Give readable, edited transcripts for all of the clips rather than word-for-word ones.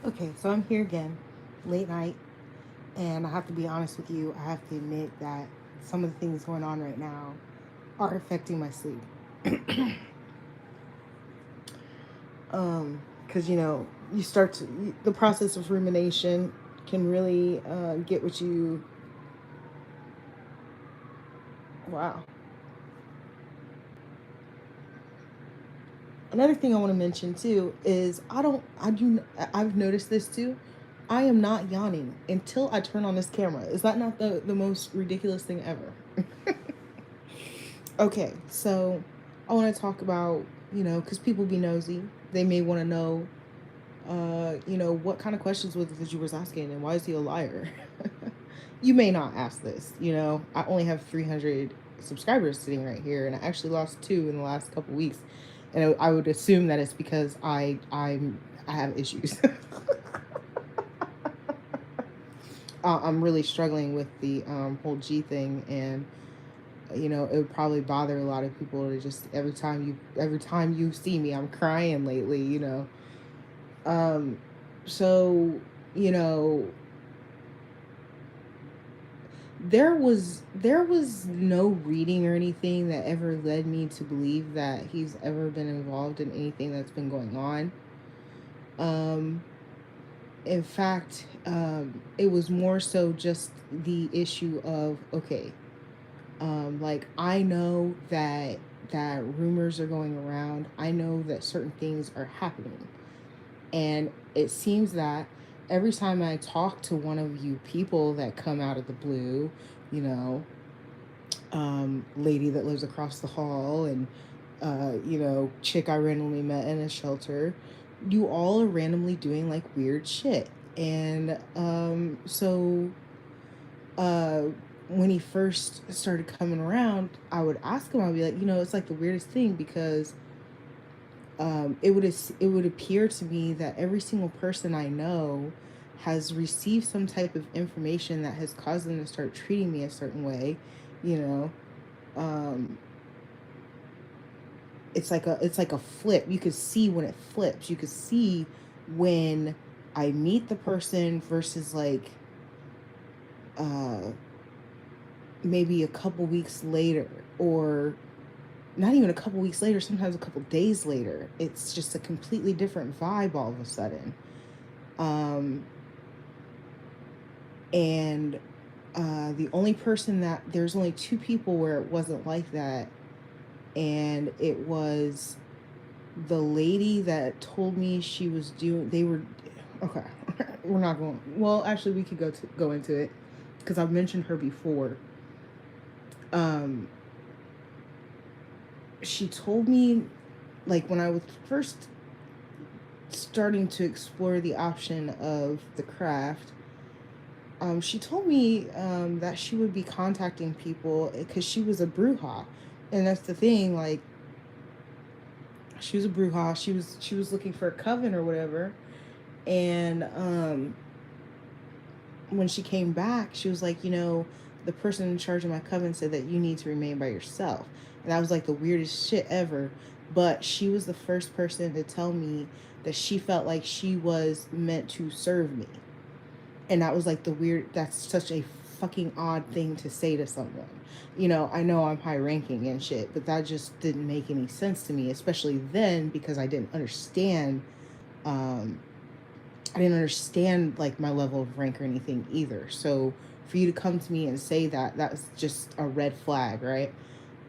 Okay, so I'm here again, late night, and I have to be honest with you. I have to admit that some of the things going on right now are affecting my sleep. Because you start to the process of rumination can really get what you. Wow. Another thing I want to mention too is I've noticed this too. I am not yawning until I turn on this camera. Is that not the most ridiculous thing ever? Okay, so I want to talk about, because people be nosy. They may want to know, what kind of questions was it that you was asking and why is he a liar? You may not ask this. I only have 300 subscribers sitting right here, and I actually lost two in the last couple weeks. And I would assume that it's because I have issues. I'm really struggling with the whole G thing, and it would probably bother a lot of people to just every time you see me, I'm crying lately. Um, so you know there was no reading or anything that ever led me to believe that he's ever been involved in anything that's been going on. Um, in fact, it was more so just the issue of, okay, like I know that rumors are going around. I know that certain things are happening, and it seems that every time I talk to one of you people that come out of the blue, you know, lady that lives across the hall, and chick I randomly met in a shelter, you all are randomly doing like weird shit. And uh, when he first started coming around, I would ask him. I'd be like, it's like the weirdest thing because it would appear to me that every single person I know has received some type of information that has caused them to start treating me a certain way. You know, um, it's like a flip. You could see when it flips. You could see when I meet the person versus like uh, maybe a couple weeks later, or not even a couple weeks later, sometimes a couple days later. It's just a completely different vibe all of a sudden. Um, and there's only two people where it wasn't like that. And it was the lady that told me she was doing, they were, okay, we're not going, well, actually, we could go into it because I've mentioned her before. Um, she told me, like, when I was first starting to explore the option of the craft, she told me that she would be contacting people because she was a bruja, and that's the thing. Like, she was a bruja. She was looking for a coven or whatever, and when she came back, she was like, the person in charge of my coven said that you need to remain by yourself, and that was like the weirdest shit ever. But she was the first person to tell me that she felt like she was meant to serve me. And that was like that's such a fucking odd thing to say to someone. I know I'm high ranking and shit, but that just didn't make any sense to me, especially then, because um I didn't understand like my level of rank or anything either. So for you to come to me and say that was just a red flag, right?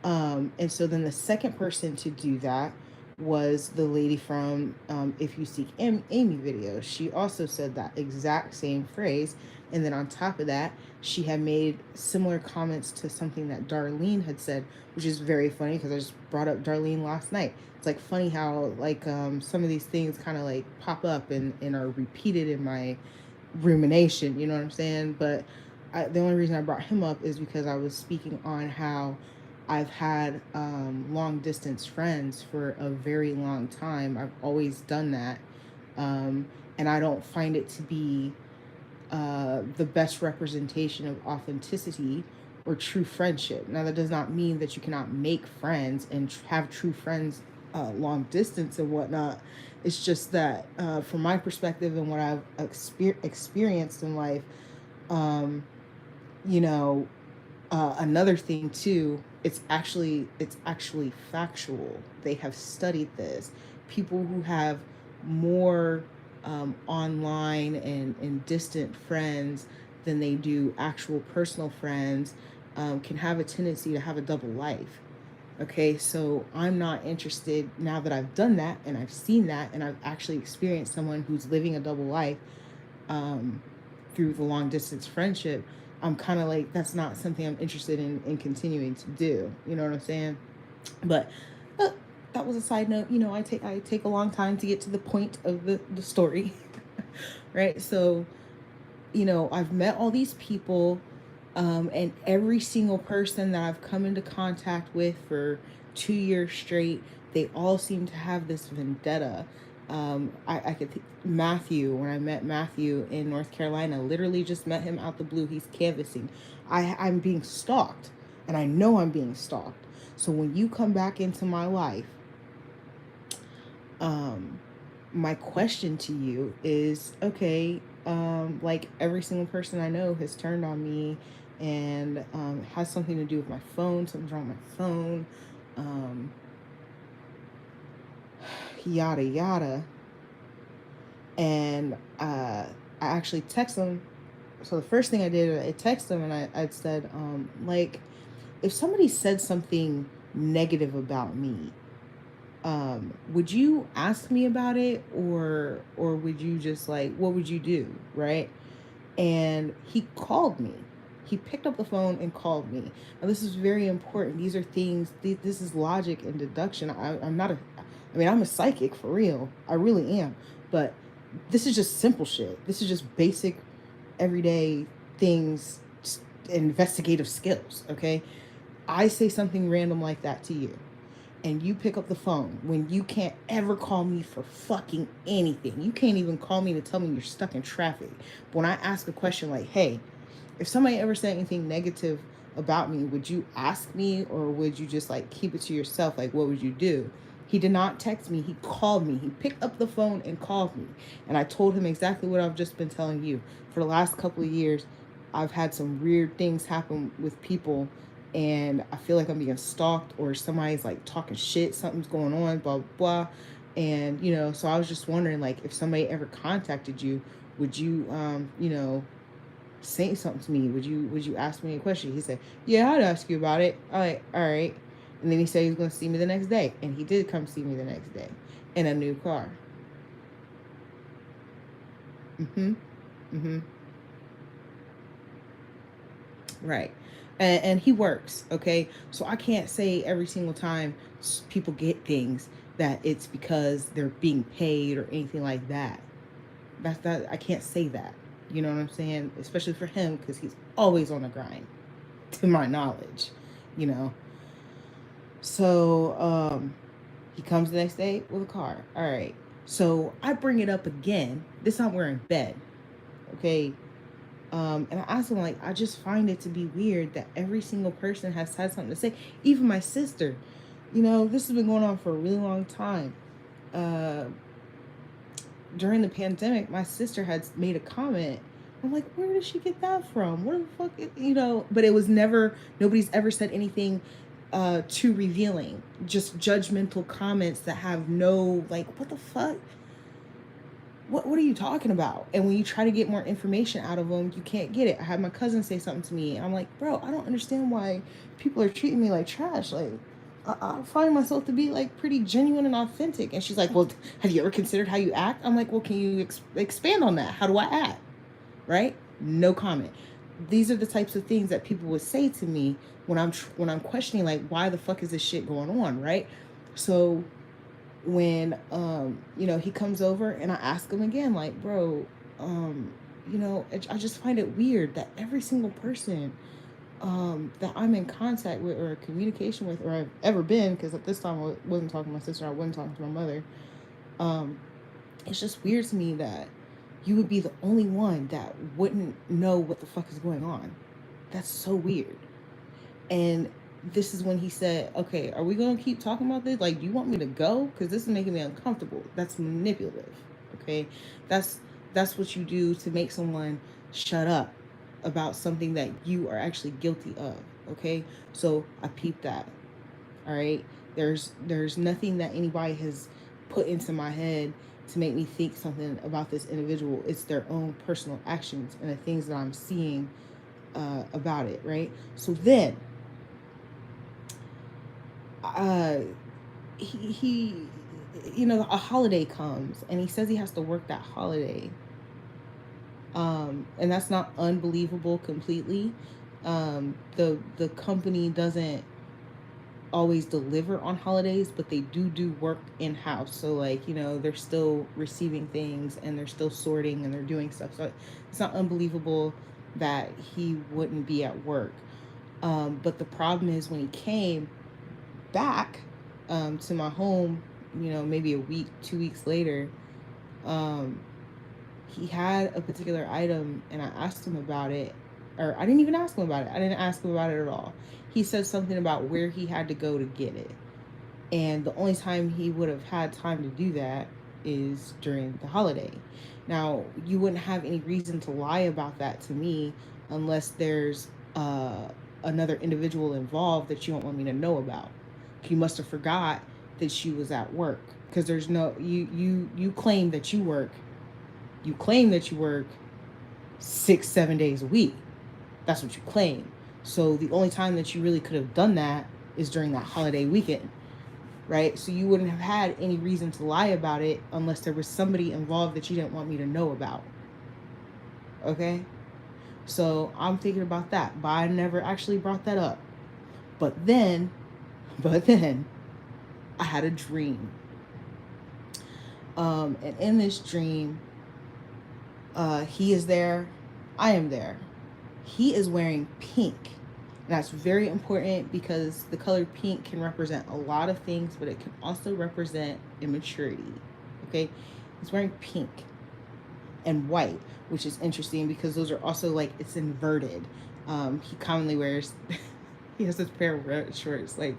And so then the second person to do that was the lady from If You Seek Amy videos. She also said that exact same phrase. And then on top of that, she had made similar comments to something that Darlene had said, which is very funny because I just brought up Darlene last night. It's like funny how like some of these things kind of like pop up and are repeated in my rumination, you know what I'm saying? But the only reason I brought him up is because I was speaking on how I've had long distance friends for a very long time. I've always done that. Um, and I don't find it to be the best representation of authenticity or true friendship. Now, that does not mean that you cannot make friends and have true friends long distance and whatnot. It's just that from my perspective and what I've experienced in life, um, you know, another thing too, it's actually factual. They have studied this. People who have more online and distant friends than they do actual personal friends can have a tendency to have a double life. Okay, so I'm not interested now that I've done that and I've seen that and I've actually experienced someone who's living a double life um, through the long distance friendship. I'm kind of like, that's not something I'm interested in continuing to do. You know what I'm saying? But uh, that was a side note. You know, I take a long time to get to the point of the story, right? So, you know, I've met all these people, and every single person that I've come into contact with for 2 years straight, they all seem to have this vendetta. I could Matthew, when I met Matthew in North Carolina, literally just met him out the blue. He's canvassing. I'm being stalked, and I know I'm being stalked. So when you come back into my life, um, my question to you is, okay, like every single person I know has turned on me and has something to do with my phone, something's wrong with my phone, um, yada yada. And I actually text them. So the first thing I did, I texted them and I said, like, if somebody said something negative about me, would you ask me about it, or would you just like, what would you do, right? And he called me. He picked up the phone and called me. Now this is very important. These are things. This is logic and deduction. I'm not a. I mean, I'm a psychic for real. I really am. But this is just simple shit. This is just basic, everyday things, investigative skills. Okay, I say something random like that to you, and you pick up the phone when you can't ever call me for fucking anything. You can't even call me to tell me you're stuck in traffic. But when I ask a question like, hey, if somebody ever said anything negative about me, would you ask me, or would you just like keep it to yourself? Like, what would you do? He did not text me. He called me. He picked up the phone and called me. And I told him exactly what I've just been telling you. For the last couple of years, I've had some weird things happen with people, and I feel like I'm being stalked, or somebody's like talking shit, something's going on, blah blah blah. And you know, so I was just wondering, like, if somebody ever contacted you, would you you know, say something to me? Would you ask me a question? He said, yeah, I'd ask you about it. All right. And then he said he was going to see me the next day, and he did come see me the next day in a new car. Mm-hmm. Mm-hmm. Right. And he works, okay? So I can't say every single time people get things that it's because they're being paid or anything like that. That I can't say that. You know what I'm saying? Especially for him, because he's always on the grind, to my knowledge, you know. So he comes the next day with a car. All right. So I bring it up again. This time we're in bed. Okay. And I asked him, like, I just find it to be weird that every single person has had something to say. Even my sister. You know, this has been going on for a really long time. Uh, During the pandemic, my sister had made a comment. I'm like, where did she get that from? What the fuck, you know? But it was never, nobody's ever said anything too revealing. Just judgmental comments that have no, like, what the fuck? What are you talking about? And when you try to get more information out of them, you can't get it. I had my cousin say something to me, and I'm like, bro, I don't understand why people are treating me like trash. Like, I find myself to be like pretty genuine and authentic. And she's like, well, have you ever considered how you act? I'm like, well, can you expand on that? How do I act? Right? No comment. These are the types of things that people would say to me when I'm questioning, like, why the fuck is this shit going on, right? So when you know, he comes over and I ask him again, like, bro, you know, I just find it weird that every single person that I'm in contact with or communication with, or I've ever been, because at this time I wasn't talking to my sister, I wasn't talking to my mother. um it's just weird to me that you would be the only one that wouldn't know what the fuck is going on. That's so weird. And this is when he said, okay, are we going to keep talking about this? Like, do you want me to go? Because this is making me uncomfortable. That's manipulative. Okay. that's that's what you do to make someone shut up about something that you are actually guilty of. Okay. So I peeped that. All right. There's nothing that anybody has put into my head to make me think something about this individual. It's their own personal actions and the things that I'm seeing about it. Right. So then uh he a holiday comes and he says he has to work that holiday. And that's not unbelievable completely. The company doesn't always deliver on holidays, but they do work in house. So like, they're still receiving things and they're still sorting and they're doing stuff. So it's not unbelievable that he wouldn't be at work. But the problem is when he came back to my home, maybe a week, 2 weeks later, um, he had a particular item and I asked him about it. Or I didn't even ask him about it. I didn't ask him about it at all. He said something about where he had to go to get it. And the only time he would have had time to do that is during the holiday. Now, you wouldn't have any reason to lie about that to me unless there's another individual involved that you don't want me to know about. You must have forgot that she was at work because there's no you claim that you work. You claim that you work 6 7 days a week. That's what you claim. So the only time that you really could have done that is during that holiday weekend, right? So you wouldn't have had any reason to lie about it unless there was somebody involved that you didn't want me to know about. Okay? So I'm thinking about that, but I never actually brought that up. But then, but then, I had a dream. And in this dream, he is there, I am there. He is wearing pink. And that's very important because the color pink can represent a lot of things, but it can also represent immaturity. Okay? He's wearing pink and white, which is interesting because those are also like, it's inverted. He commonly wears, he has this pair of red shorts. Like,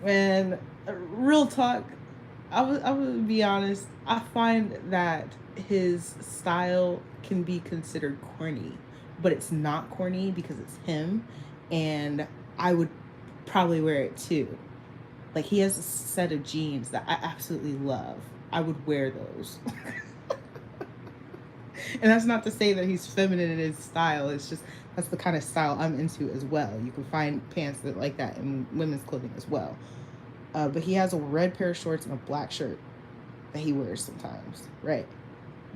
man, real talk, I would be honest, I find that his style can be considered corny, but it's not corny because it's him, and I would probably wear it too. Like, he has a set of jeans that I absolutely love. I would wear those. And that's not to say that he's feminine in his style. It's just that's the kind of style I'm into as well. You can find pants that like that in women's clothing as well. But he has a red pair of shorts and a black shirt that he wears sometimes, right?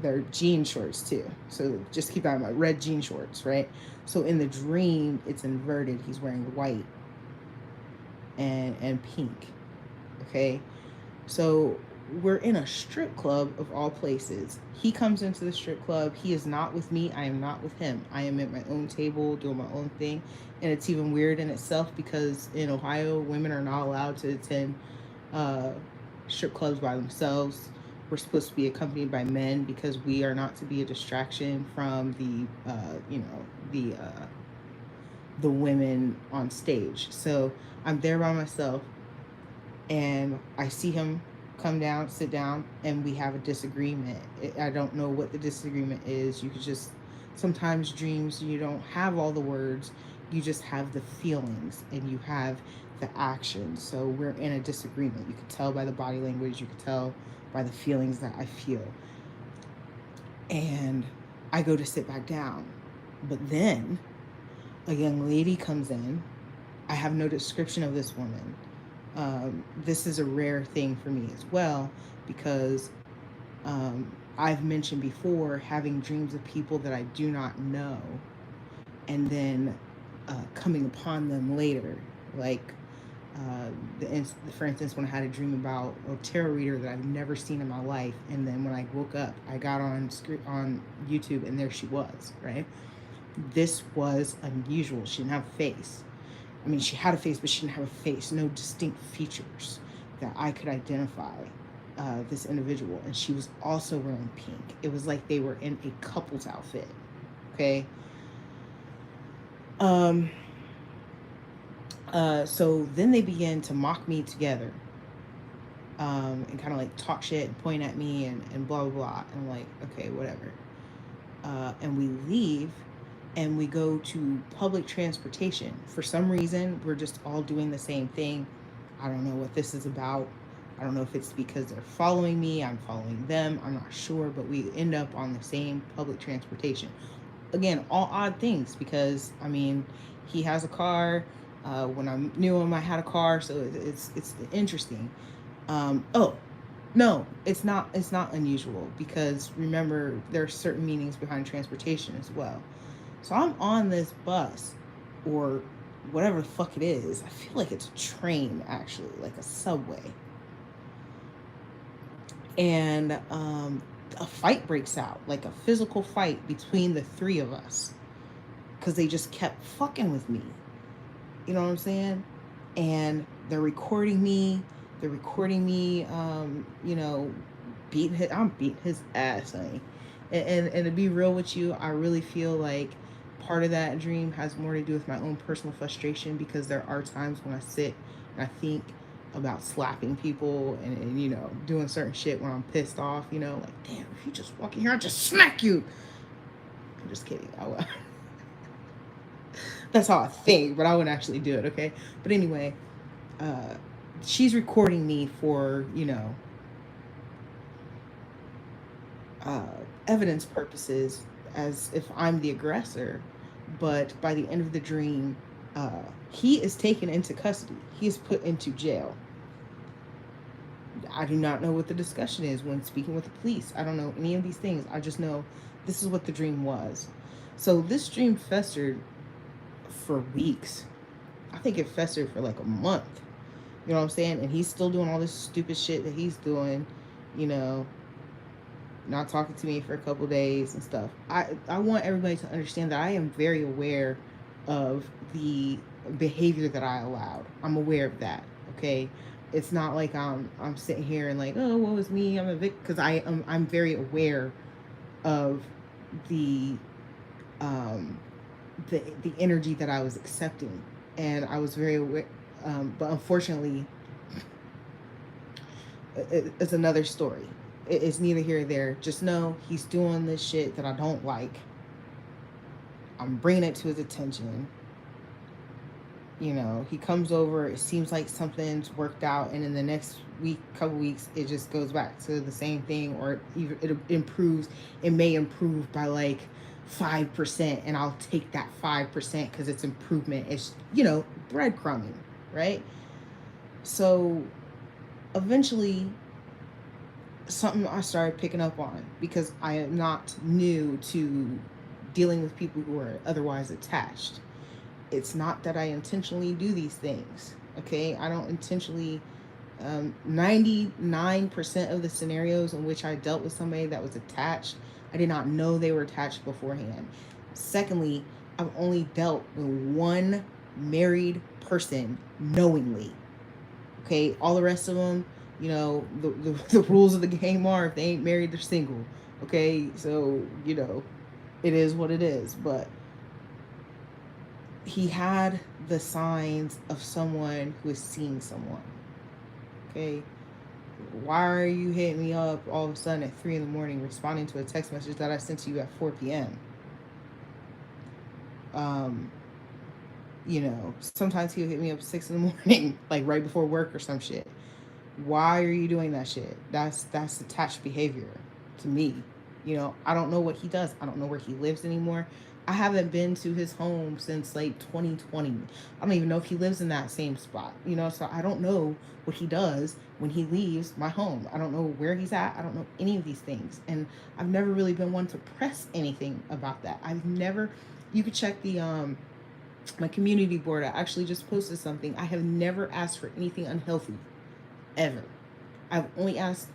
They're jean shorts too. So just keep that in mind, red jean shorts, right? So in the dream, it's inverted. He's wearing white and pink. Okay. So we're in a strip club of all places. He comes into the strip club. He is not with me. I am not with him. I am at my own table doing my own thing. And it's even weird in itself because in Ohio, women are not allowed to attend uh, strip clubs by themselves. We're supposed to be accompanied by men because we are not to be a distraction from the women on stage. So I'm there by myself and I see him come down, sit down, and we have a disagreement. I don't know what the disagreement is. You could just, sometimes dreams, you don't have all the words, you just have the feelings and you have the action. So we're in a disagreement. You could tell by the body language, you could tell by the feelings that I feel. And I go to sit back down. But then a young lady comes in. I have no description of this woman. This is a rare thing for me as well because I've mentioned before having dreams of people that I do not know and then coming upon them later. Like, for instance, when I had a dream about a tarot reader that I've never seen in my life, and then when I woke up, I got on YouTube, and there she was. Right, this was unusual. She didn't have a face. I mean, she had a face, but she didn't have a face. No distinct features that I could identify this individual, and she was also wearing pink. It was like they were in a couple's outfit. Okay. So then they began to mock me together, and kind of like talk shit and point at me and blah blah blah. And I'm like, okay, whatever. And we leave, and we go to public transportation. For some reason, we're just all doing the same thing. I don't know what this is about. I don't know if it's because they're following me, I'm following them, I'm not sure, but we end up on the same public transportation. Again, all odd things because I mean, he has a car. When I knew him, I had a car, so it's interesting. Oh, no, it's not. It's not unusual because remember there are certain meanings behind transportation as well. So I'm on this bus, or whatever the fuck it is. I feel like it's a train actually, like a subway, and a fight breaks out, like a physical fight between the three of us, because they just kept fucking with me. You know what I'm saying? And they're recording me. They're recording me. I'm beating his ass, honey. And to be real with you, I really feel like part of that dream has more to do with my own personal frustration because there are times when I sit and I think about slapping people and doing certain shit when I'm pissed off. Like, damn, if you just walk in here, I'll just smack you. I'm just kidding. That's how I think, but I wouldn't actually do it, okay? But anyway, uh, she's recording me for, uh, evidence purposes as if I'm the aggressor. But by the end of the dream, he is taken into custody. He is put into jail. I do not know what the discussion is when speaking with the police. I don't know any of these things. I just know this is what the dream was. So this dream festered for weeks. I think it festered for like a month. You know what I'm saying? And he's still doing all this stupid shit that he's doing, you know, not talking to me for a couple days and stuff. I want everybody to understand that I am very aware of the behavior that I allowed. I'm aware of that. Okay. It's not like I'm sitting here and like, oh, what was me? I'm a victim, because I'm very aware of the um the energy that I was accepting, and I was very aware. But unfortunately, it's another story. It's neither here or there. Just know he's doing this shit that I don't like. I'm bringing it to his attention. He comes over. It seems like something's worked out, and in the next couple weeks, it just goes back to the same thing, or it improves. It may improve by like 5%, and I'll take that 5% because it's improvement. It's breadcrumbing, right? So eventually, something I started picking up on, because I am not new to dealing with people who are otherwise attached. It's not that I intentionally do these things, okay? I don't intentionally. 99% of the scenarios in which I dealt with somebody that was attached, I did not know they were attached beforehand. Secondly, I've only dealt with one married person knowingly. Okay, all the rest of them, the rules of the game are if they ain't married, they're single. Okay, so it is what it is. But he had the signs of someone who is seeing someone. Okay, why are you hitting me up all of a sudden at 3 in the morning responding to a text message that I sent to you at 4 p.m.? Sometimes he'll hit me up 6 in the morning, like right before work or some shit. Why are you doing that shit? That's attached behavior to me. I don't know what he does. I don't know where he lives anymore. I haven't been to his home since like 2020. I don't even know if he lives in that same spot. So I don't know what he does when he leaves my home. I don't know where he's at. I don't know any of these things. And I've never really been one to press anything about that. I've never, you could check the my community board. I actually just posted something. I have never asked for anything unhealthy, ever. I've only asked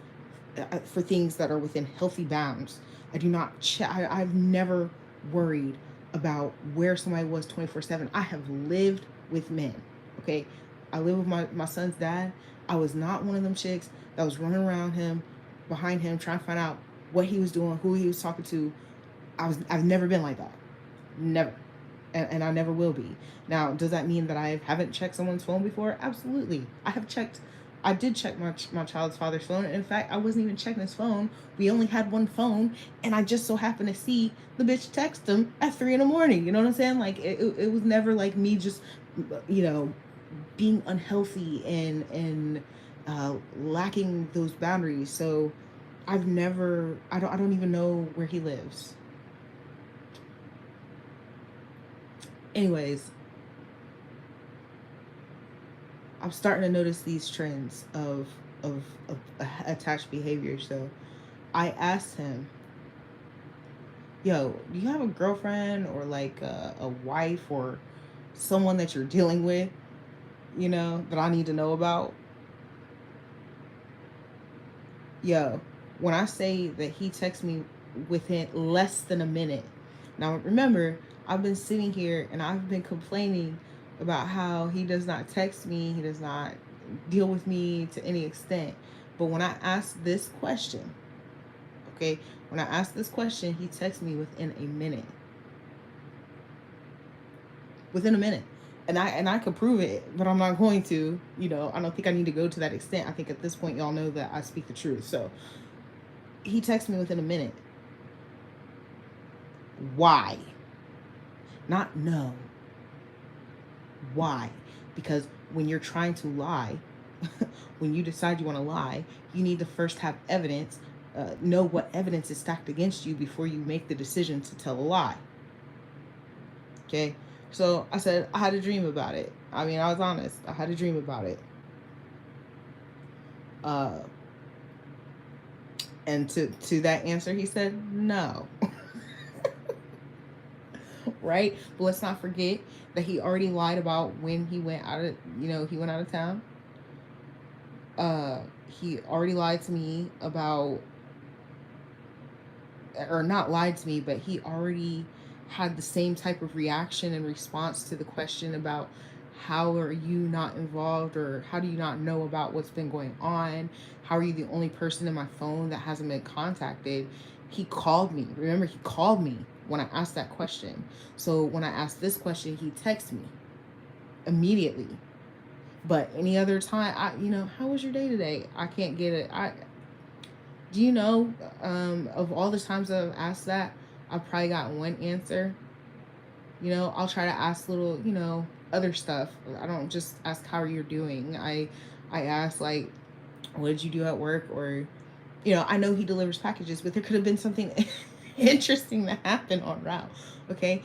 for things that are within healthy bounds. I do not I've never worried about where somebody was 24/7. I have lived with men. Okay, I live with my son's dad. I was not one of them chicks that was running around him, behind him, trying to find out what he was doing, who he was talking to. I've never been like that. Never. and I never will be. Now, does that mean that I haven't checked someone's phone before? Absolutely. I did check my child's father's phone. In fact, I wasn't even checking his phone. We only had one phone, and I just so happened to see the bitch text him at 3 in the morning. You know what I'm saying? Like it was never like me just, you know, being unhealthy and lacking those boundaries. So I don't even know where he lives. Anyways, I'm starting to notice these trends of attached behavior. So I asked him, "Yo, do you have a girlfriend or like a wife or someone that you're dealing with? You know that I need to know about?" Yo, when I say that he texted me within less than a minute. Now remember, I've been sitting here and I've been complaining about how he does not text me, he does not deal with me to any extent. But when I asked this question, okay, when I asked this question, he texted me within a minute. Within a minute. And I could prove it, but I'm not going to. You know, I don't think I need to go to that extent. I think at this point y'all know that I speak the truth. So he texted me within a minute. Why? Not no. Why? Because when you're trying to lie, when you decide you want to lie, you need to first have evidence, know what evidence is stacked against you before you make the decision to tell a lie. Okay? So I said, I had a dream about it. I mean, I was honest. I had a dream about it. Uh, and to that answer, he said, no. Right? But let's not forget that he already lied about when he went out of, he went out of town. He already lied to me about, or not lied to me, but he already had the same type of reaction and response to the question about how are you not involved, or how do you not know about what's been going on? How are you the only person in my phone that hasn't been contacted? He called me. Remember, he called me when I asked that question. So when I asked this question, he texted me immediately. But any other time, how was your day today? I can't get it. Do you know, of all the times that I've asked that, I've probably got one answer. I'll try to ask little, other stuff. I don't just ask how you're doing. I ask like, what did you do at work? Or, I know he delivers packages, but there could have been something interesting that happened on route. Okay.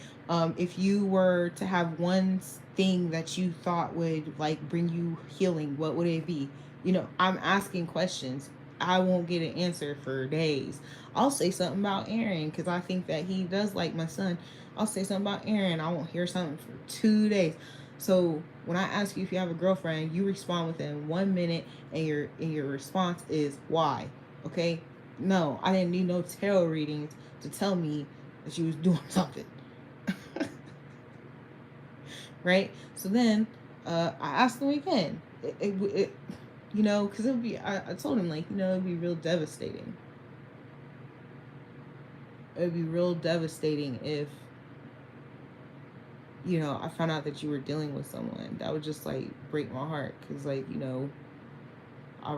If you were to have one thing that you thought would like bring you healing, what would it be? I'm asking questions. I won't get an answer for days. I'll say something about Aaron because I think that he does like my son. I'll say something about Aaron. I won't hear something for 2 days. So when I ask you if you have a girlfriend, you respond within 1 minute, and your response is why. Okay? No, I didn't need no tarot readings to tell me that she was doing something. Right? So then I asked him again. Because it would be, I told him, like, it'd be real devastating. It would be real devastating if, I found out that you were dealing with someone. That would just, like, break my heart. Because, like, I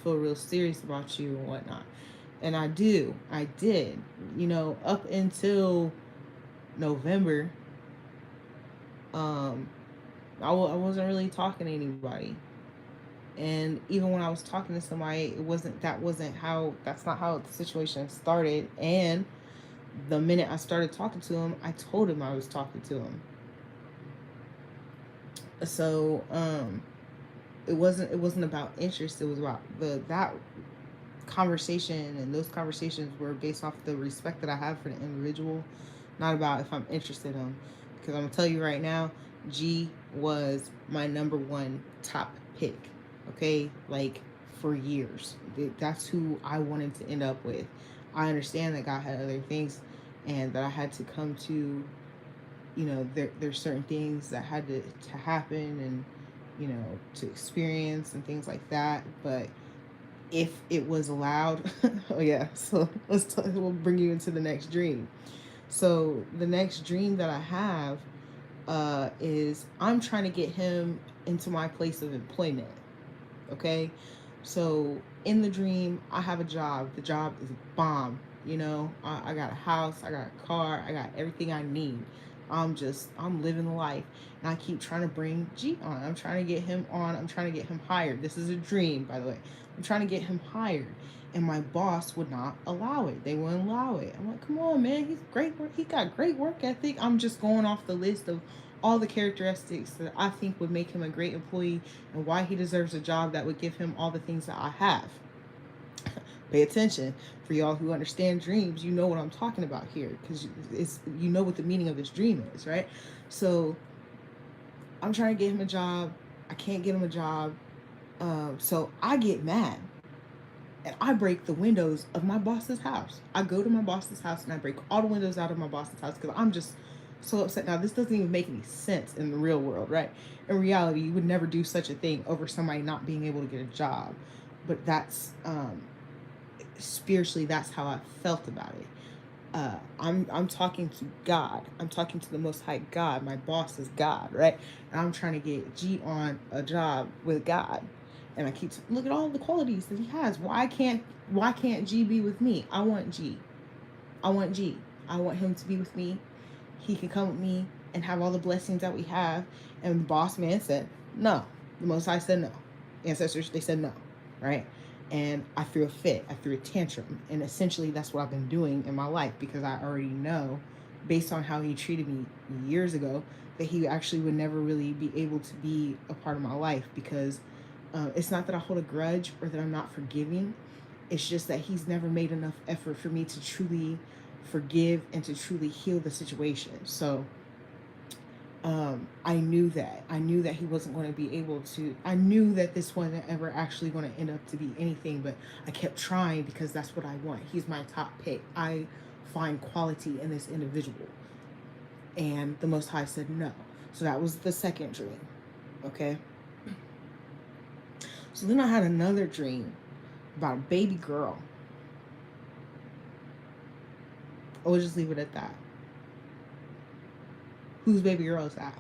feel real serious about you and whatnot. And I did, up until November, I wasn't really talking to anybody. And even when I was talking to somebody, that's not how the situation started. And the minute I started talking to him, I told him I was talking to him. So, it wasn't about interest. It was about that conversation, and those conversations were based off the respect that I have for the individual, not about if I'm interested in them. Because I'm gonna tell you right now, G was my number one top pick. Okay, like for years, that's who I wanted to end up with. I understand that God had other things, and that I had to come to, there's certain things that had to happen, and to experience and things like that. But if it was allowed, oh yeah, so we'll bring you into the next dream. So the next dream that I have, is I'm trying to get him into my place of employment. Okay, so in the dream, I have a job. The job is bomb. You know, I got a house, I got a car, I got everything I need. I'm living the life. And I keep trying to bring G on. I'm trying to get him on. I'm trying to get him hired. This is a dream, by the way. I'm trying to get him hired. And my boss would not allow it. They wouldn't allow it. I'm like, come on, man. He's great work. He got great work ethic. I'm just going off the list of all the characteristics that I think would make him a great employee and why he deserves a job that would give him all the things that I have. Pay attention. For y'all who understand dreams, you know what I'm talking about here, because it's, you know what the meaning of this dream is, right? So I'm trying to get him a job. I can't get him a job. So I get mad and I break the windows of my boss's house. I go to my boss's house and I break all the windows out of my boss's house because I'm just so upset. Now, this doesn't even make any sense in the real world, right? In reality, you would never do such a thing over somebody not being able to get a job. But that's spiritually, that's how I felt about it. I'm talking to God. I'm talking to the Most High God. My boss is God, right? And I'm trying to get G on a job with God. And I keep look at all the qualities that he has. Why can't G be with me? I want G. I want G. I want him to be with me. He can come with me and have all the blessings that we have. And the boss man said no. The Most High said no. Ancestors, they said no, right? And I threw a fit. I threw a tantrum. And essentially that's what I've been doing in my life, because I already know, based on how he treated me years ago, that he actually would never really be able to be a part of my life, because it's not that I hold a grudge or that I'm not forgiving. It's just that he's never made enough effort for me to truly forgive and to truly heal the situation. So I knew that. I knew that he wasn't going to be able to. I knew that this wasn't ever actually going to end up to be anything, but I kept trying because that's what I want. He's my top pick. I find quality in this individual. And the Most High said no. So that was the second dream. Okay. So then I had another dream about a baby girl. I'll just leave it at that. Whose baby girl is that?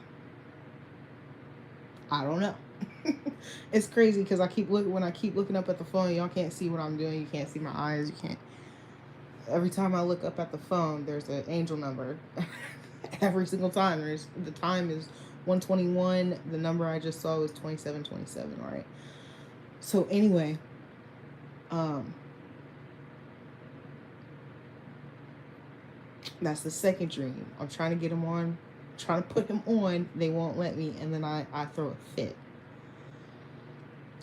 I don't know. It's crazy because when I keep looking up at the phone, y'all can't see what I'm doing. You can't see my eyes. You can't. Every time I look up at the phone, there's an angel number. Every single time. The time is 121. The number I just saw was 2727. All right. So anyway, that's the second dream. I'm trying to get him on, trying to put him on. They won't let me, and then I throw a fit.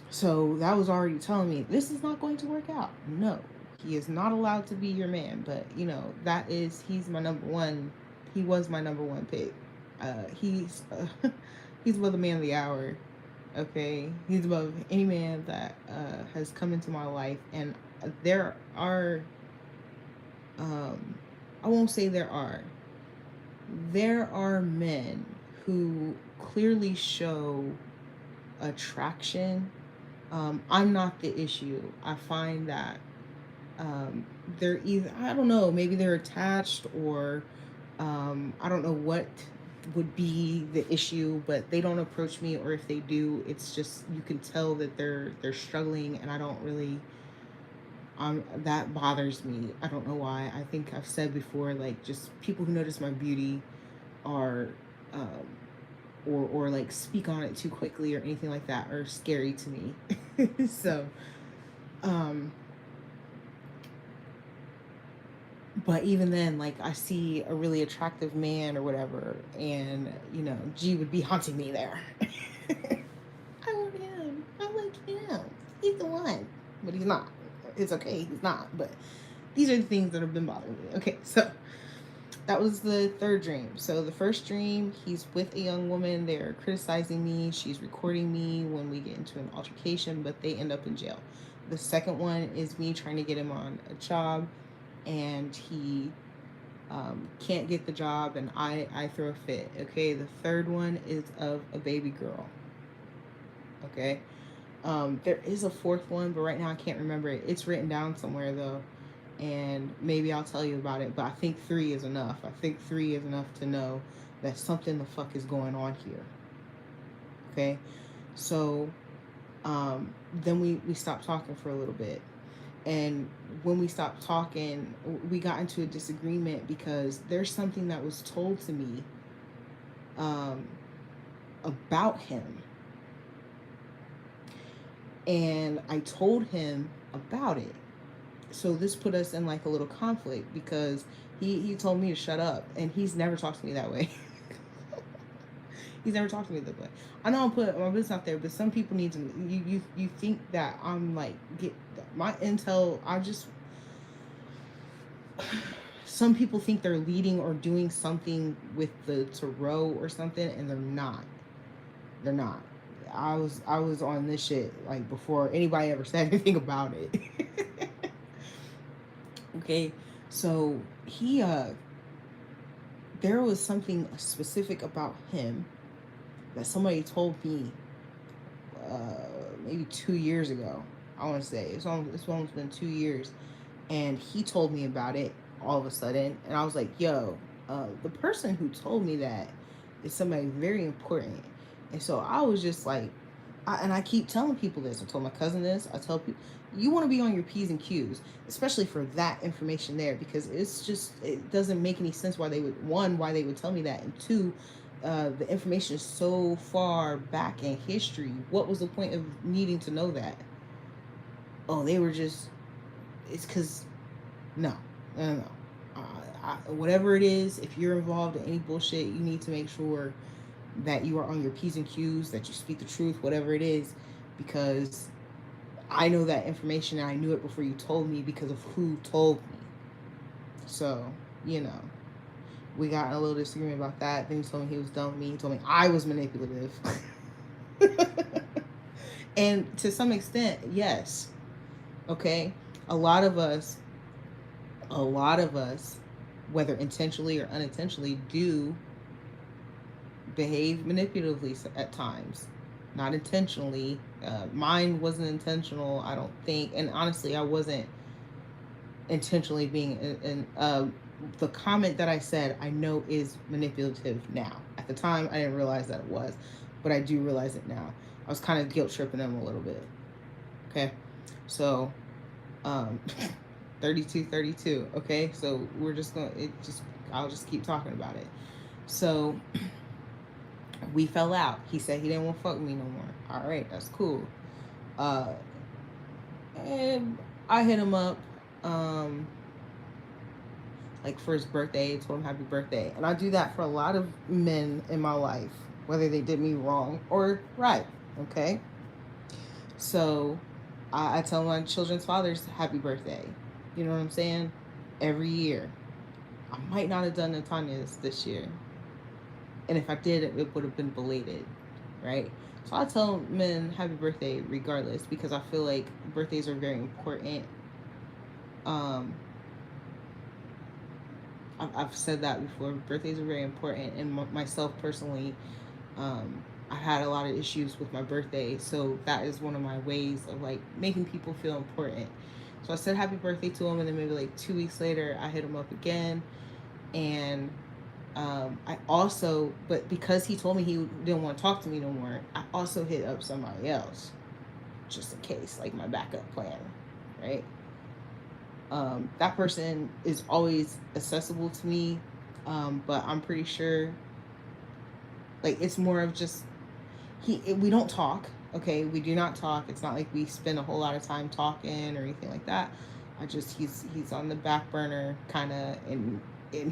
So that was already telling me this is not going to work out. No, he is not allowed to be your man. But you know, he's my number one. He was my number one pick. He's above the man of the hour. Okay, he's above any man that has come into my life, and there are. I won't say there are. There are men who clearly show attraction. I'm not the issue. I find that they're either, I don't know, maybe they're attached, or I don't know what would be the issue, but they don't approach me, or if they do, it's just, you can tell that they're struggling, and I don't really, that bothers me. I don't know why. I think I've said before, like, just people who notice my beauty are or like speak on it too quickly or anything like that are scary to me. So but even then, like, I see a really attractive man or whatever, and you know, G would be haunting me there. I want him. I like him. He's the one. But he's not. It's okay, he's not. But these are the things that have been bothering me. Okay, so that was the third dream. So the first dream, he's with a young woman. They're criticizing me. She's recording me when we get into an altercation, but they end up in jail. The second one is me trying to get him on a job, and he can't get the job, and I throw a fit. Okay, the third one is of a baby girl. Okay, there is a fourth one, but right now I can't remember it. It's written down somewhere though, and maybe I'll tell you about it, but I think 3 is enough. I think 3 is enough to know that something the fuck is going on here. Okay, so then we stopped talking for a little bit, and when we stopped talking, we got into a disagreement because there's something that was told to me um, about him, and I told him about it. So this put us in like a little conflict because he told me to shut up, and he's never talked to me that way. He's never talked to me that way. I know I'm putting my business out there, but some people need to. You think that I'm like get my intel? I just some people think they're leading or doing something with the tarot or something, and they're not. They're not. I was on this shit like before anybody ever said anything about it. Okay, so there was something specific about him that somebody told me maybe 2 years ago. I want to say it's almost been 2 years, and he told me about it all of a sudden, and I was like, "Yo, the person who told me that is somebody very important." And so I was just like, and I keep telling people this. I told my cousin this. I tell people, you want to be on your P's and Q's, especially for that information there, because it doesn't make any sense why they would tell me that, and two, the information is so far back in history. What was the point of needing to know that? Oh, they were just, it's because, no, no, no. Whatever it is, if you're involved in any bullshit, you need to make sure that you are on your P's and Q's, that you speak the truth, whatever it is, because I know that information and I knew it before you told me because of who told me. So, you know, we got in a little disagreement about that. Then he told me he was done with me. He told me I was manipulative. And to some extent, yes. Okay? A lot of us, whether intentionally or unintentionally, do behave manipulatively at times. Not intentionally. Mine wasn't intentional, I don't think. And honestly, I wasn't intentionally being the comment that I said I know is manipulative now. At the time, I didn't realize that it was, but I do realize it now. I was kind of guilt tripping them a little bit. Okay, so um, 32. Okay, so we're just gonna I'll just keep talking about it. So we fell out. He said he didn't want to fuck with me no more. All right, that's cool. And I hit him up. Like for his birthday, told him happy birthday. And I do that for a lot of men in my life, whether they did me wrong or right. Okay. So I tell my children's fathers happy birthday. You know what I'm saying? Every year. I might not have done Natanya's this year. And if I did, it would have been belated. Right? So I tell men happy birthday regardless, because I feel like birthdays are very important. I've said that before. Birthdays are very important, and myself personally, I had a lot of issues with my birthday, so that is one of my ways of like making people feel important. So I said happy birthday to him, and then maybe like 2 weeks later, I hit him up again, and I also, but because he told me he didn't want to talk to me no more, I also hit up somebody else, just in case, like my backup plan, right? That person is always accessible to me, but I'm pretty sure, like, it's more of just we don't talk. Okay, we do not talk. It's not like we spend a whole lot of time talking or anything like that. He's on the back burner kind of, and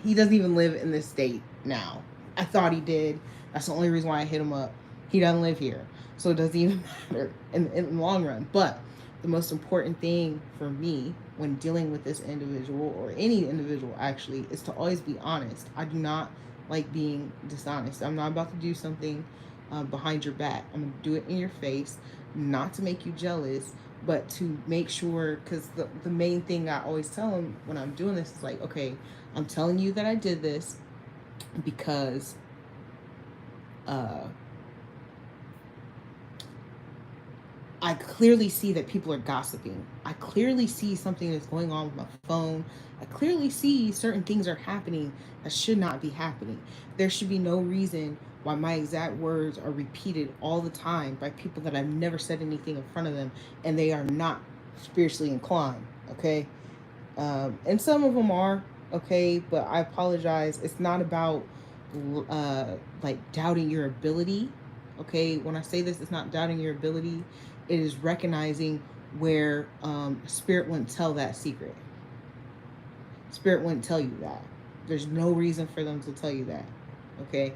he doesn't even live in this state now. I thought he did. That's the only reason why I hit him up. He doesn't live here, so it doesn't even matter in the long run. But the most important thing for me when dealing with this individual, or any individual actually, is to always be honest. I do not like being dishonest. I'm not about to do something behind your back. I'm going to do it in your face, not to make you jealous, but to make sure, because the main thing I always tell them when I'm doing this is like, okay, I'm telling you that I did this because I clearly see that people are gossiping. I clearly see something that's going on with my phone. I clearly see certain things are happening that should not be happening. There should be no reason why my exact words are repeated all the time by people that I've never said anything in front of them, and they are not spiritually inclined. Okay, and some of them are, okay, but I apologize. It's not about like doubting your ability. Okay, when I say this, it's not doubting your ability. It is recognizing where spirit wouldn't tell that secret. Spirit wouldn't tell you that. There's no reason for them to tell you that. Okay,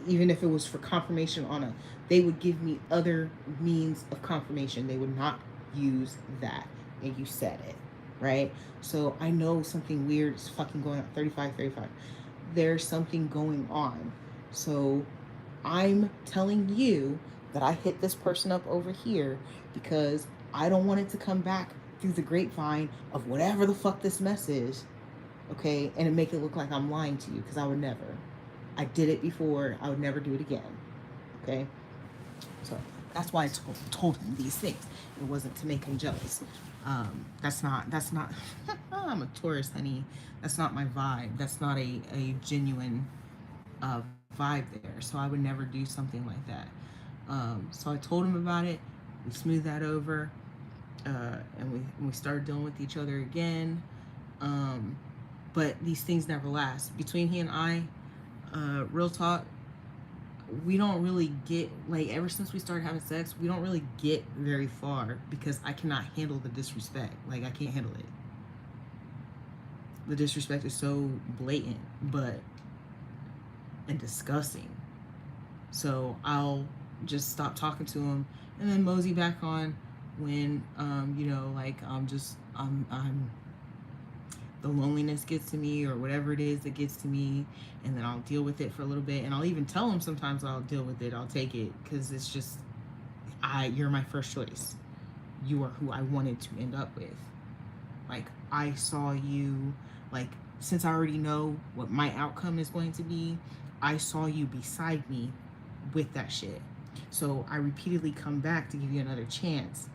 even if it was for confirmation on a, they would give me other means of confirmation. They would not use that. And you said it, right? So I know something weird is fucking going on. 35. There's something going on. So I'm telling you that I hit this person up over here because I don't want it to come back through the grapevine of whatever the fuck this mess is, okay, and it make it look like I'm lying to you, because I would never. I did it before. I would never do it again. Okay? So that's why I told him these things. It wasn't to make him jealous. That's not, I'm a Taurus, honey. That's not my vibe. That's not a genuine vibe there. So I would never do something like that. So I told him about it. We smoothed that over. And we started dealing with each other again. But these things never last. Between he and I, real talk, we don't really get, like, ever since we started having sex, we don't really get very far because I cannot handle the disrespect. Like, I can't handle it. The disrespect is so blatant, and disgusting. So I'll just stop talking to him and then mosey back on when, like, I'm the loneliness gets to me or whatever it is that gets to me, and then I'll deal with it for a little bit, and I'll even tell him sometimes I'll deal with it, I'll take it, because it's just, you're my first choice. You are who I wanted to end up with. Like, I saw you, like, since I already know what my outcome is going to be, I saw you beside me with that shit. So I repeatedly come back to give you another chance.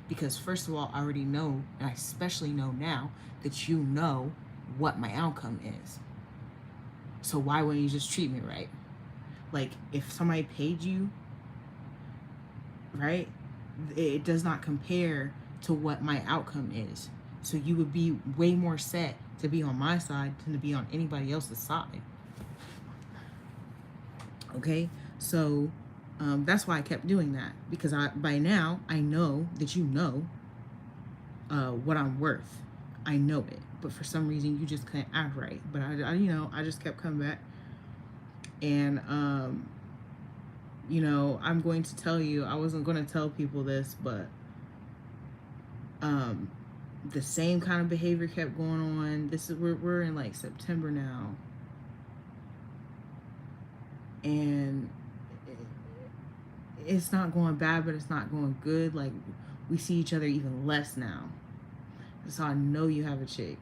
Because first of all, I already know, and I especially know now, that you know what my outcome is. So why wouldn't you just treat me right? Like, if somebody paid you, right, it does not compare to what my outcome is. So you would be way more set to be on my side than to be on anybody else's side. Okay? So that's why I kept doing that, because by now I know that you know what I'm worth. I know it, but for some reason you just couldn't act right. But I just kept coming back, and I'm going to tell you. I wasn't going to tell people this, but the same kind of behavior kept going on. This is we're in like September now, and it's not going bad, but it's not going good. Like, we see each other even less now. So I know you have a chick.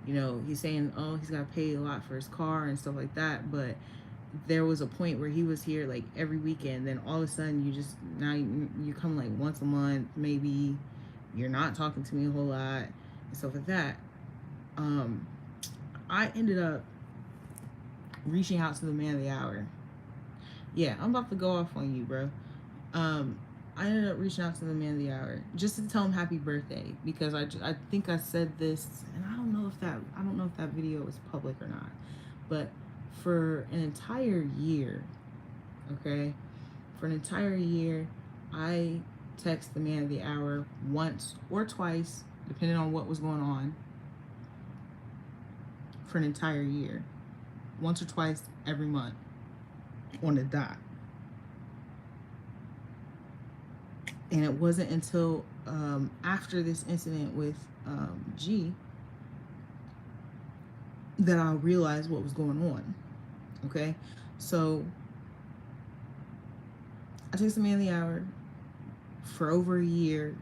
He's saying, oh, he's got to pay a lot for his car and stuff like that. But there was a point where he was here like every weekend. Then all of a sudden, you come like once a month, maybe. You're not talking to me a whole lot and stuff like that. I ended up reaching out to the man of the hour. Yeah, I'm about to go off on you, bro. I ended up reaching out to the man of the hour just to tell him happy birthday, because I think I said this, and I don't know if that video was public or not, but for an entire year, okay, I text the man of the hour once or twice, depending on what was going on, for an entire year, once or twice every month, on the dot. And it wasn't until after this incident with G that I realized what was going on. Okay, so I text the man of the hour for over a year,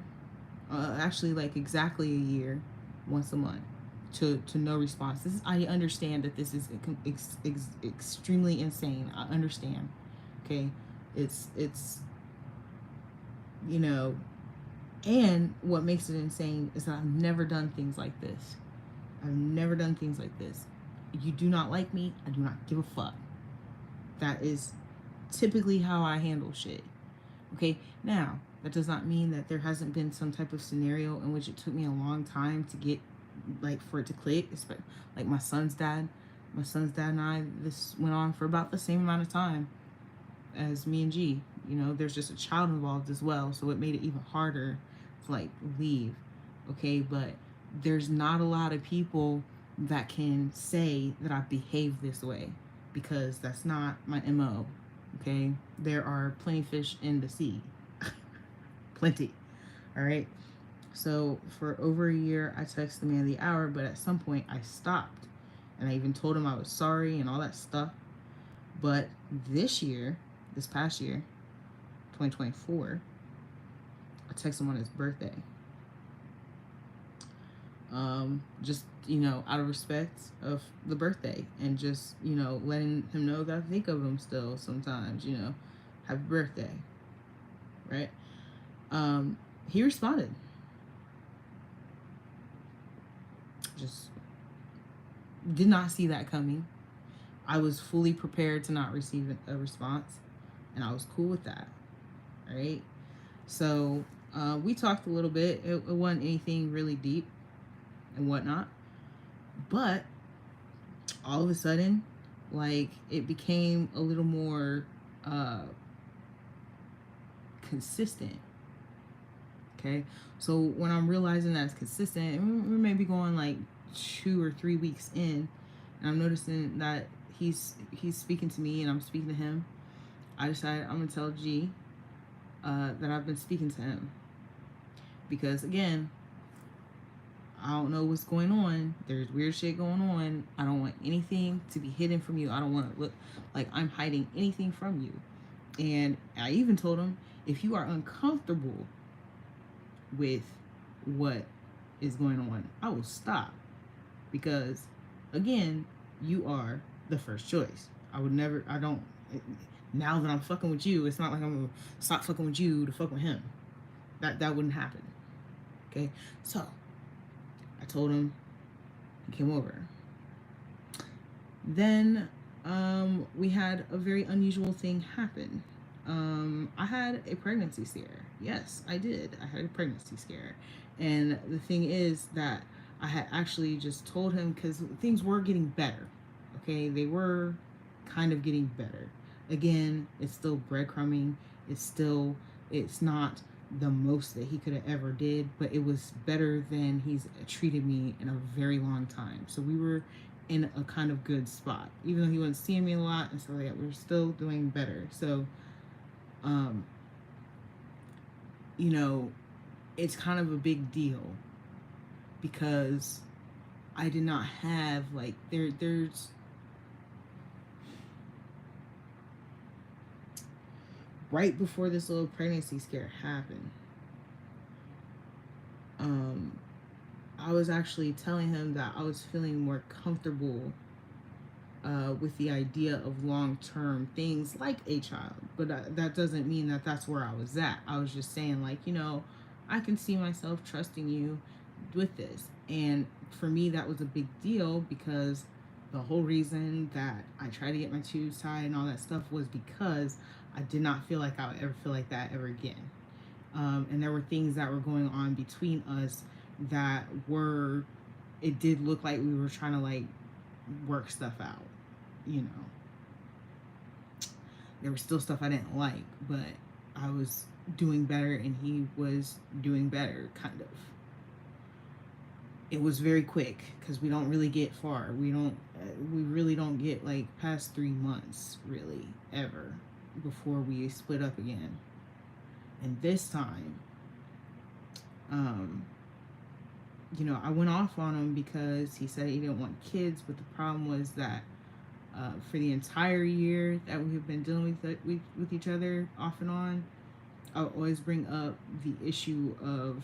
actually like exactly a year, once a month, to no response. I understand that this is extremely insane. I understand. Okay, it's you know, and what makes it insane is that I've never done things like this. I've never done things like this. You do not like me, I do not give a fuck. That is typically how I handle shit. Okay, now that does not mean that there hasn't been some type of scenario in which it took me a long time to get, like, for it to click. Like my son's dad and I, this went on for about the same amount of time as me and G. You know, there's just a child involved as well, so it made it even harder to, like, leave. Okay, but there's not a lot of people that can say that I behave this way, because that's not my MO. Okay, there are plenty of fish in the sea. Plenty. All right. So for over a year, I texted the man of the hour, but at some point I stopped. And I even told him I was sorry and all that stuff. But this past year, 2024, I texted him on his birthday. Just, out of respect of the birthday, and just, letting him know that I think of him still sometimes, happy birthday, right? He responded. Just did not see that coming. I was fully prepared to not receive a response, and I was cool with that, right? So we talked a little bit. It wasn't anything really deep and whatnot, but all of a sudden, like, it became a little more consistent. Okay, so when I'm realizing that it's consistent, we're maybe going like 2 or 3 weeks in, and I'm noticing that he's speaking to me and I'm speaking to him. I decided I'm gonna tell G that I've been speaking to him, because again, I don't know what's going on. There's weird shit going on. I don't want anything to be hidden from you. I don't want to look like I'm hiding anything from you. And I even told him, if you are uncomfortable with what is going on, I will stop. Because again, you are the first choice. Now that I'm fucking with you, it's not like I'm gonna stop fucking with you to fuck with him. That wouldn't happen. Okay, so I told him, he came over. Then we had a very unusual thing happen. I had a pregnancy scare. Yes, I did. I had a pregnancy scare. And the thing is that I had actually just told him, because things were getting better. Okay, they were kind of getting better. Again, it's still breadcrumbing. It's not the most that he could have ever did, but it was better than he's treated me in a very long time. So we were in a kind of good spot, even though he wasn't seeing me a lot and stuff like that. We're still doing better. So, it's kind of a big deal, because I did not have, like, there's right before this little pregnancy scare happened, I was actually telling him that I was feeling more comfortable with the idea of long-term things like a child. But that doesn't mean that that's where I was at. I was just saying, like, I can see myself trusting you with this. And for me, that was a big deal, because the whole reason that I tried to get my tubes tied and all that stuff was because I did not feel like I would ever feel like that ever again. And there were things that were going on between us that it did look like we were trying to, like, work stuff out. There was still stuff I didn't like, but I was doing better and he was doing better, kind of. It was very quick, because we don't really get far. We really don't get, like, past 3 months, really, ever, before we split up again. And this time, I went off on him because he said he didn't want kids, but the problem was that for the entire year that we have been dealing with each other off and on, I'll always bring up the issue of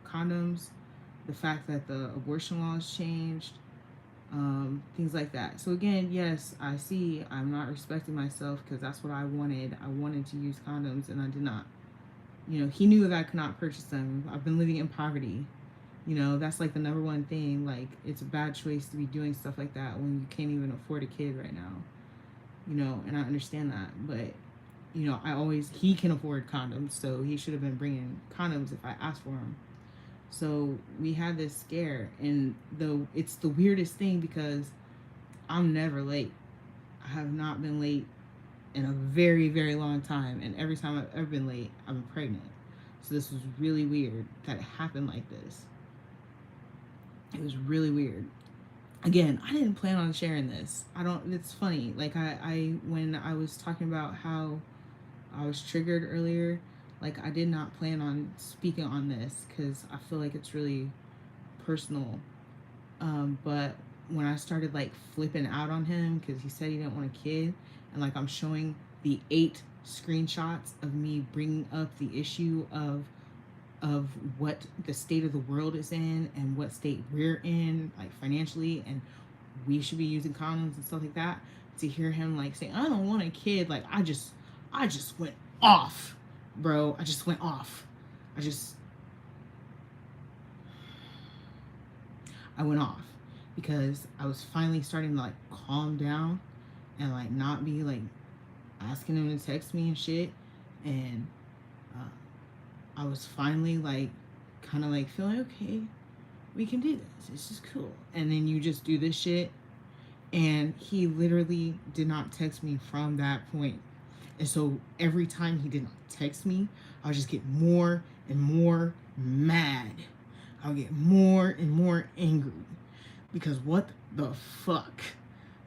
condoms, the fact that the abortion laws changed, things like that. So again, yes, I see I'm not respecting myself, because that's what I wanted. I wanted to use condoms and I did not. You know, he knew that I could not purchase them. I've been living in poverty. You know, that's like the number one thing. Like, it's a bad choice to be doing stuff like that when you can't even afford a kid right now. You know, and I understand that. But, you know, he can afford condoms, so he should have been bringing condoms if I asked for them. So we had this scare, and it's the weirdest thing because I'm never late. I have not been late in a very, very long time, and every time I've ever been late, I'm pregnant. So this was really weird that it happened like this. It was really weird. Again, I didn't plan on sharing this. I don't. It's funny. Like when I was talking about how I was triggered earlier, like I did not plan on speaking on this because I feel like it's really personal. But when I started like flipping out on him because he said he didn't want a kid, and like I'm showing the 8 screenshots of me bringing up the issue of what the state of the world is in and what state we're in, like financially, and we should be using condoms and stuff like that. To hear him like say, "I don't want a kid," like I just went off, bro. I just went off. I just I went off because I was finally starting to like calm down and like not be like asking him to text me and shit. And uh, I was finally like kind of like feeling okay, we can do this. This is cool. And then you just do this shit. And he literally did not text me from that point. And so every time he did not text me, I would just get more and more mad. I would get more and more angry. Because what the fuck?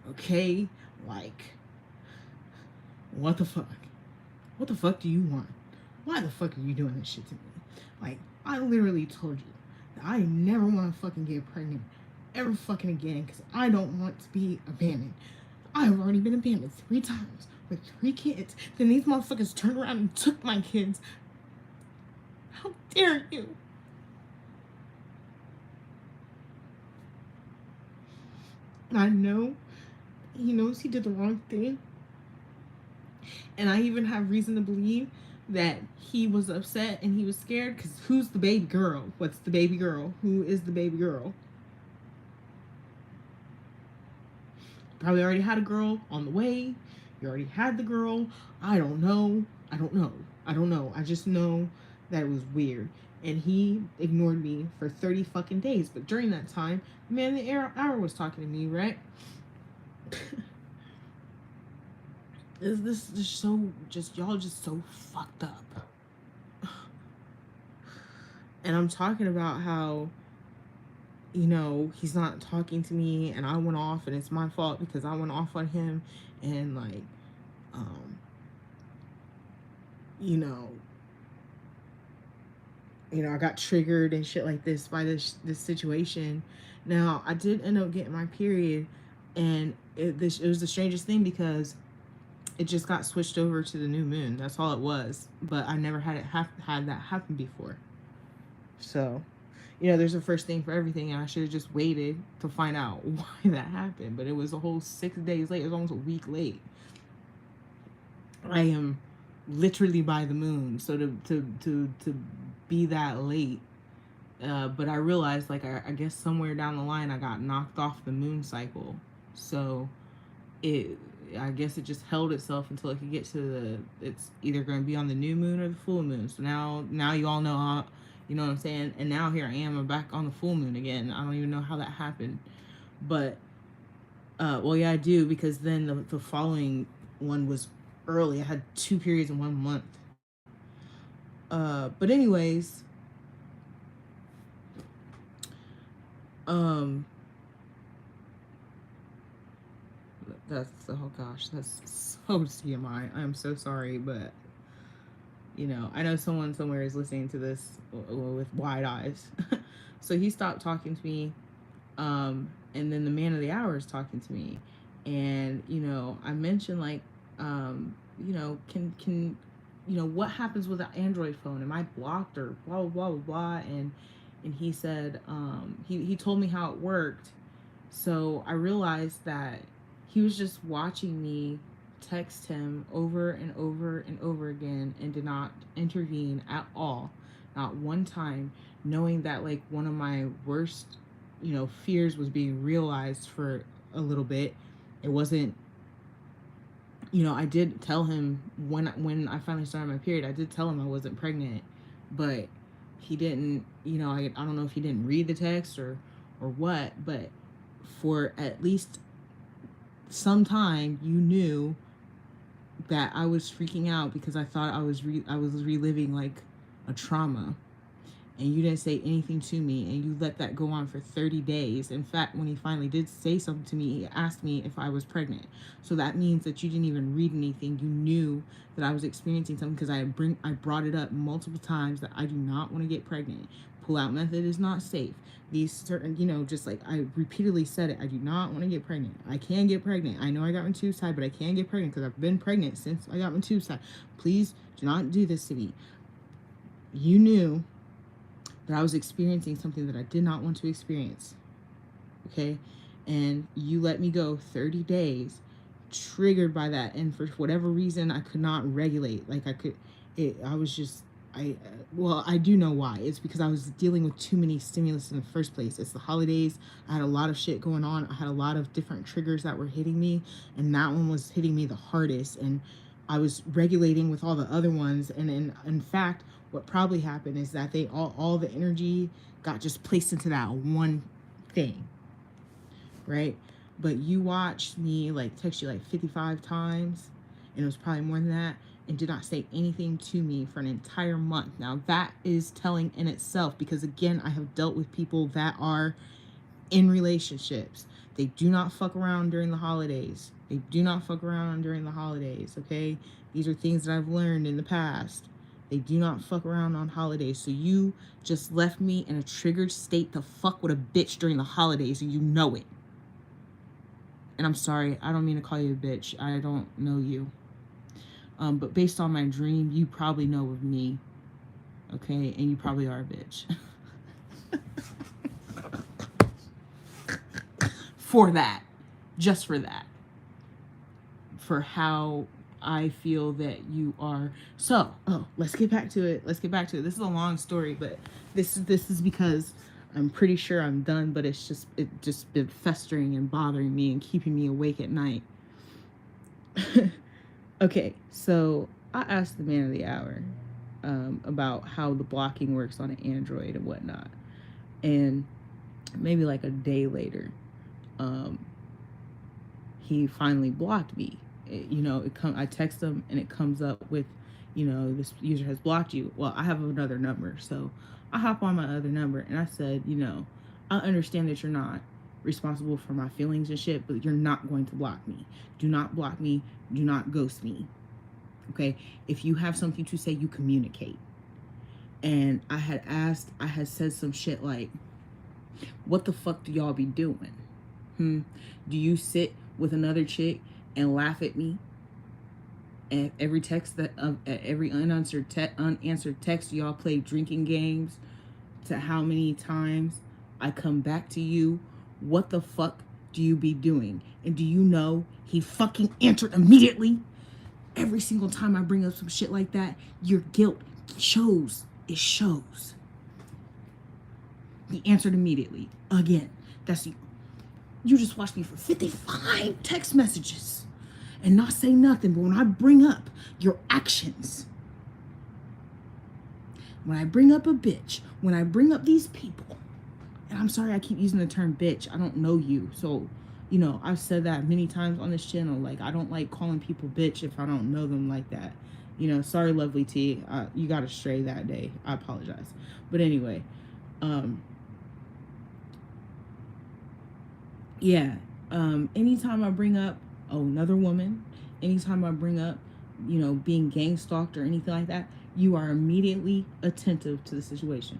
Okay? Like, what the fuck? What the fuck do you want? Why the fuck are you doing this shit to me? Like, I literally told you that I never want to fucking get pregnant ever fucking again because I don't want to be abandoned. I've already been abandoned 3 times with 3 kids. Then these motherfuckers turned around and took my kids. How dare you? I know he knows he did the wrong thing. And I even have reason to believe that he was upset and he was scared because who's the baby girl? What's the baby girl? Who is the baby girl? Probably already had a girl on the way. You already had the girl. I don't know. I don't know. I don't know. I just know that it was weird. And he ignored me for 30 fucking days. But during that time, the man in the hour was talking to me, right? Is this just so, just, y'all just so fucked up. And I'm talking about how, you know, he's not talking to me and I went off and it's my fault because I went off on him. And like, um, you know, I got triggered and shit like this by this situation. Now, I did end up getting my period, and it was the strangest thing because it just got switched over to the new moon. That's all it was. But I never had that happen before. So, you know, there's a first thing for everything, and I should have just waited to find out why that happened. But it was a whole 6 days late. It was almost a week late. I am literally by the moon, so to be that late. But I realized, like, I guess somewhere down the line I got knocked off the moon cycle, so I guess it just held itself until it could get to it's either going to be on the new moon or the full moon. So now you all know how, you know what I'm saying. And now here I am, I'm back on the full moon again. I don't even know how that happened, but well, yeah, I do, because then the following one was early. I had 2 periods in 1 month. But anyways, um, that's, oh gosh, that's so TMI. I'm so sorry, but you know, I know someone somewhere is listening to this with wide eyes. So he stopped talking to me, and then the man of the hour is talking to me, and you know, I mentioned like, you know, can you know, what happens with an Android phone? Am I blocked or blah blah blah blah blah? And he said, he told me how it worked. So I realized that he was just watching me text him over and over and over again and did not intervene at all, not one time, knowing that like one of my worst, fears was being realized for a little bit. It wasn't, I did tell him when I finally started my period, I did tell him I wasn't pregnant, but he didn't, I don't know if he didn't read the text or what, but for at least some time you knew that I was freaking out because I thought I was reliving like a trauma, and you didn't say anything to me, and you let that go on for 30 days. In fact, when he finally did say something to me, he asked me if I was pregnant. So that means that you didn't even read anything. You knew that I was experiencing something because I brought it up multiple times that I do not want to get pregnant. Pull-out method is not safe. These certain, just like I repeatedly said it, I do not want to get pregnant. I can get pregnant. I know I got my tubes tied, but I can get pregnant because I've been pregnant since I got my tubes tied. Please do not do this to me. You knew that I was experiencing something that I did not want to experience. Okay? And you let me go 30 days triggered by that. And for whatever reason, I could not regulate. Like I was just, I do know why. It's because I was dealing with too many stimulus in the first place. It's the holidays. I had a lot of shit going on. I had a lot of different triggers that were hitting me. And that one was hitting me the hardest. And I was regulating with all the other ones. And in fact, what probably happened is that they all the energy got just placed into that one thing, right? But you watched me like text you like 55 times, and it was probably more than that, and did not say anything to me for an entire month. Now that is telling in itself, because again, I have dealt with people that are in relationships. They do not fuck around during the holidays. They do not fuck around during the holidays, okay? These are things that I've learned in the past. They do not fuck around on holidays. So you just left me in a triggered state to fuck with a bitch during the holidays, and you know it. And I'm sorry, I don't mean to call you a bitch. I don't know you. But based on my dream, you probably know of me, okay? And you probably are a bitch. For that. Just for that. For how I feel that you are. So, let's get back to it. This is a long story, but this is because I'm pretty sure I'm done, but it just been festering and bothering me and keeping me awake at night. Okay, so I asked the man of the hour about how the blocking works on an Android and whatnot, and maybe like a day later, he finally blocked me. I text him and it comes up with, this user has blocked you. Well, I have another number, so I hop on my other number and I said, I understand that you're not responsible for my feelings and shit, but you're not going to block me. Do not block me. Do not ghost me. Okay? If you have something to say, you communicate. And I had said some shit like, what the fuck do y'all be doing? Do you sit with another chick and laugh at me at every text at every unanswered text? Y'all play drinking games to how many times I come back to you? What the fuck do you be doing? And do you know he fucking answered immediately? Every single time I bring up some shit like that, your guilt shows. It shows. He answered immediately. Again, you just watched me for 55 text messages and not say nothing. But when I bring up your actions, when I bring up a bitch, when I bring up these people, and I'm sorry I keep using the term bitch. I don't know you. So, I've said that many times on this channel. Like, I don't like calling people bitch if I don't know them like that. Sorry, lovely T. You got astray that day. I apologize. But anyway, yeah. Anytime I bring up another woman, anytime I bring up, being gang stalked or anything like that, you are immediately attentive to the situation.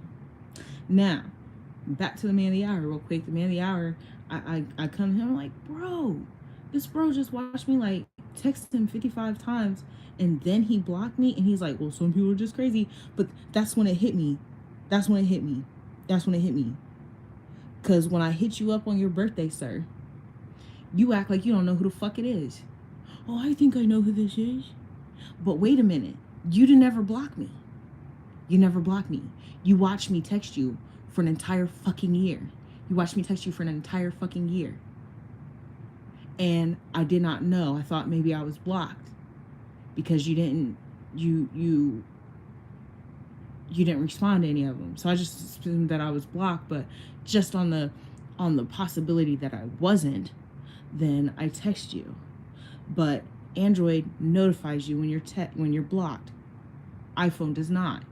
Now, back to the man of the hour real quick. The man of the hour, I come to him, I'm like, bro, this bro just watched me like text him 55 times and then he blocked me, and he's like, well, some people are just crazy. But that's when it hit me. Because when I hit you up on your birthday, sir, you act like you don't know who the fuck it is. Oh, I think I know who this is. But wait a minute. You didn't ever block me. You never blocked me. You watched me text you for an entire fucking year. You watched me text you for an entire fucking year. And I did not know. I thought maybe I was blocked because you didn't respond to any of them. So I just assumed that I was blocked, but just on the possibility that I wasn't, then I text you. But Android notifies you when you're blocked. iPhone does not.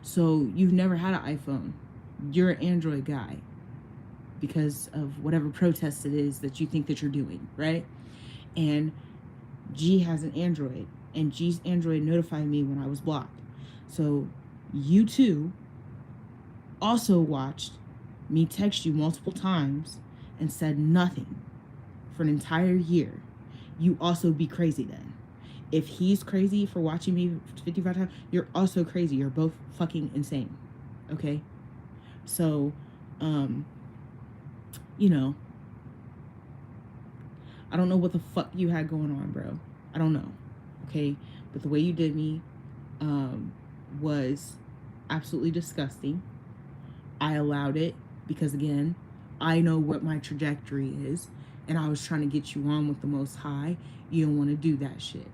So you've never had an iPhone. You're an Android guy because of whatever protest it is that you think that you're doing, right? And G has an Android, and G's Android notified me when I was blocked. So you too also watched me text you multiple times and said nothing for an entire year. You also be crazy then. If he's crazy for watching me 55 times, you're also crazy. You're both fucking insane. Okay? So, you know, I don't know what the fuck you had going on, bro. I don't know. Okay? But the way you did me was absolutely disgusting. I allowed it because, again, I know what my trajectory is, and I was trying to get you on with the Most High. You don't want to do that shit.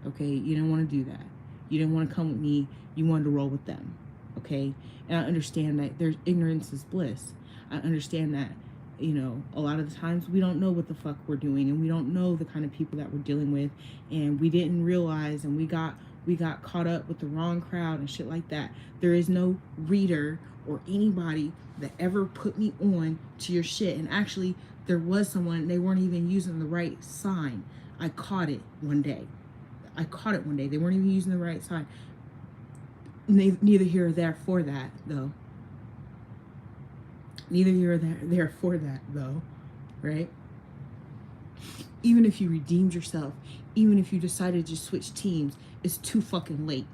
Okay? You didn't want to do that. You didn't want to come with me. You wanted to roll with them. Okay? And I understand that there's ignorance is bliss. I understand that, you know, a lot of the times we don't know what the fuck we're doing, and we don't know the kind of people that we're dealing with, and we didn't realize, and we got caught up with the wrong crowd and shit like that. There is no reader or anybody that ever put me on to your shit. And actually, there was someone, they weren't even using the right sign. I caught it one day. They weren't even using the right sign. Neither here or there for that, though. Neither here or there for that, though. Right? Even if you redeemed yourself, even if you decided to switch teams, it's too fucking late.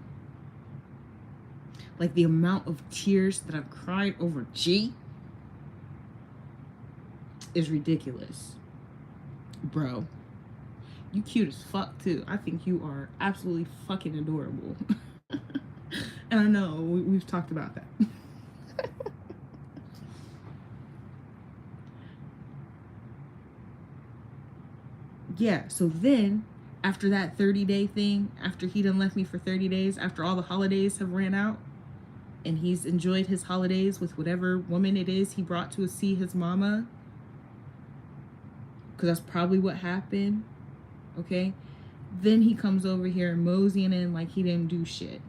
Like, the amount of tears that I've cried over G is ridiculous. Bro, you cute as fuck too. I think you are absolutely fucking adorable. And I know we've talked about that. Yeah, so then after that 30-day thing, after he done left me for 30 days, after all the holidays have ran out, and he's enjoyed his holidays with whatever woman it is he brought to see his mama, because that's probably what happened, okay? Then he comes over here moseying in like he didn't do shit.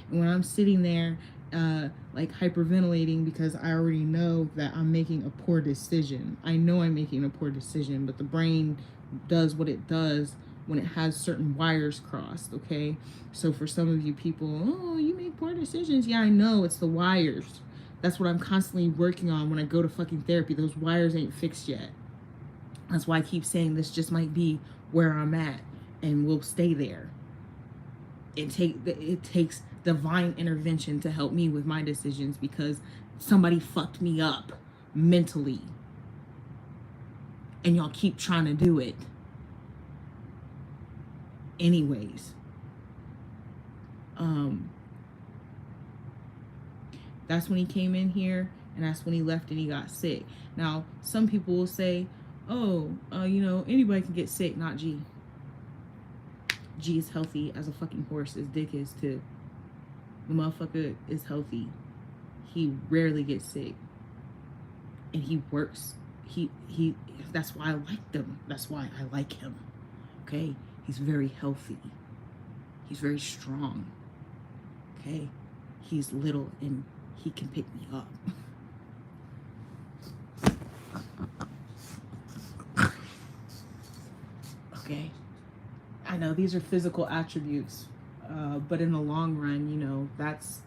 And when I'm sitting there like hyperventilating because I already know that I'm making a poor decision. I know I'm making a poor decision, but the brain does what it does when it has certain wires crossed, okay? So for some of you people, oh, you make poor decisions. Yeah, I know, it's the wires. That's what I'm constantly working on when I go to fucking therapy. Those wires ain't fixed yet. That's why I keep saying this just might be where I'm at, and we'll stay there. It takes divine intervention to help me with my decisions because somebody fucked me up mentally, and y'all keep trying to do it anyways. That's when he came in here, and that's when he left and he got sick. Now, some people will say, oh, you know, anybody can get sick, not G. G is healthy as a fucking horse. His dick is too. The motherfucker is healthy. He rarely gets sick. And he works. He that's why I like him. That's why I like him. Okay? He's very healthy. He's very strong. Okay? He's little and he can pick me up. Okay? I know these are physical attributes, but in the long run, you know, that's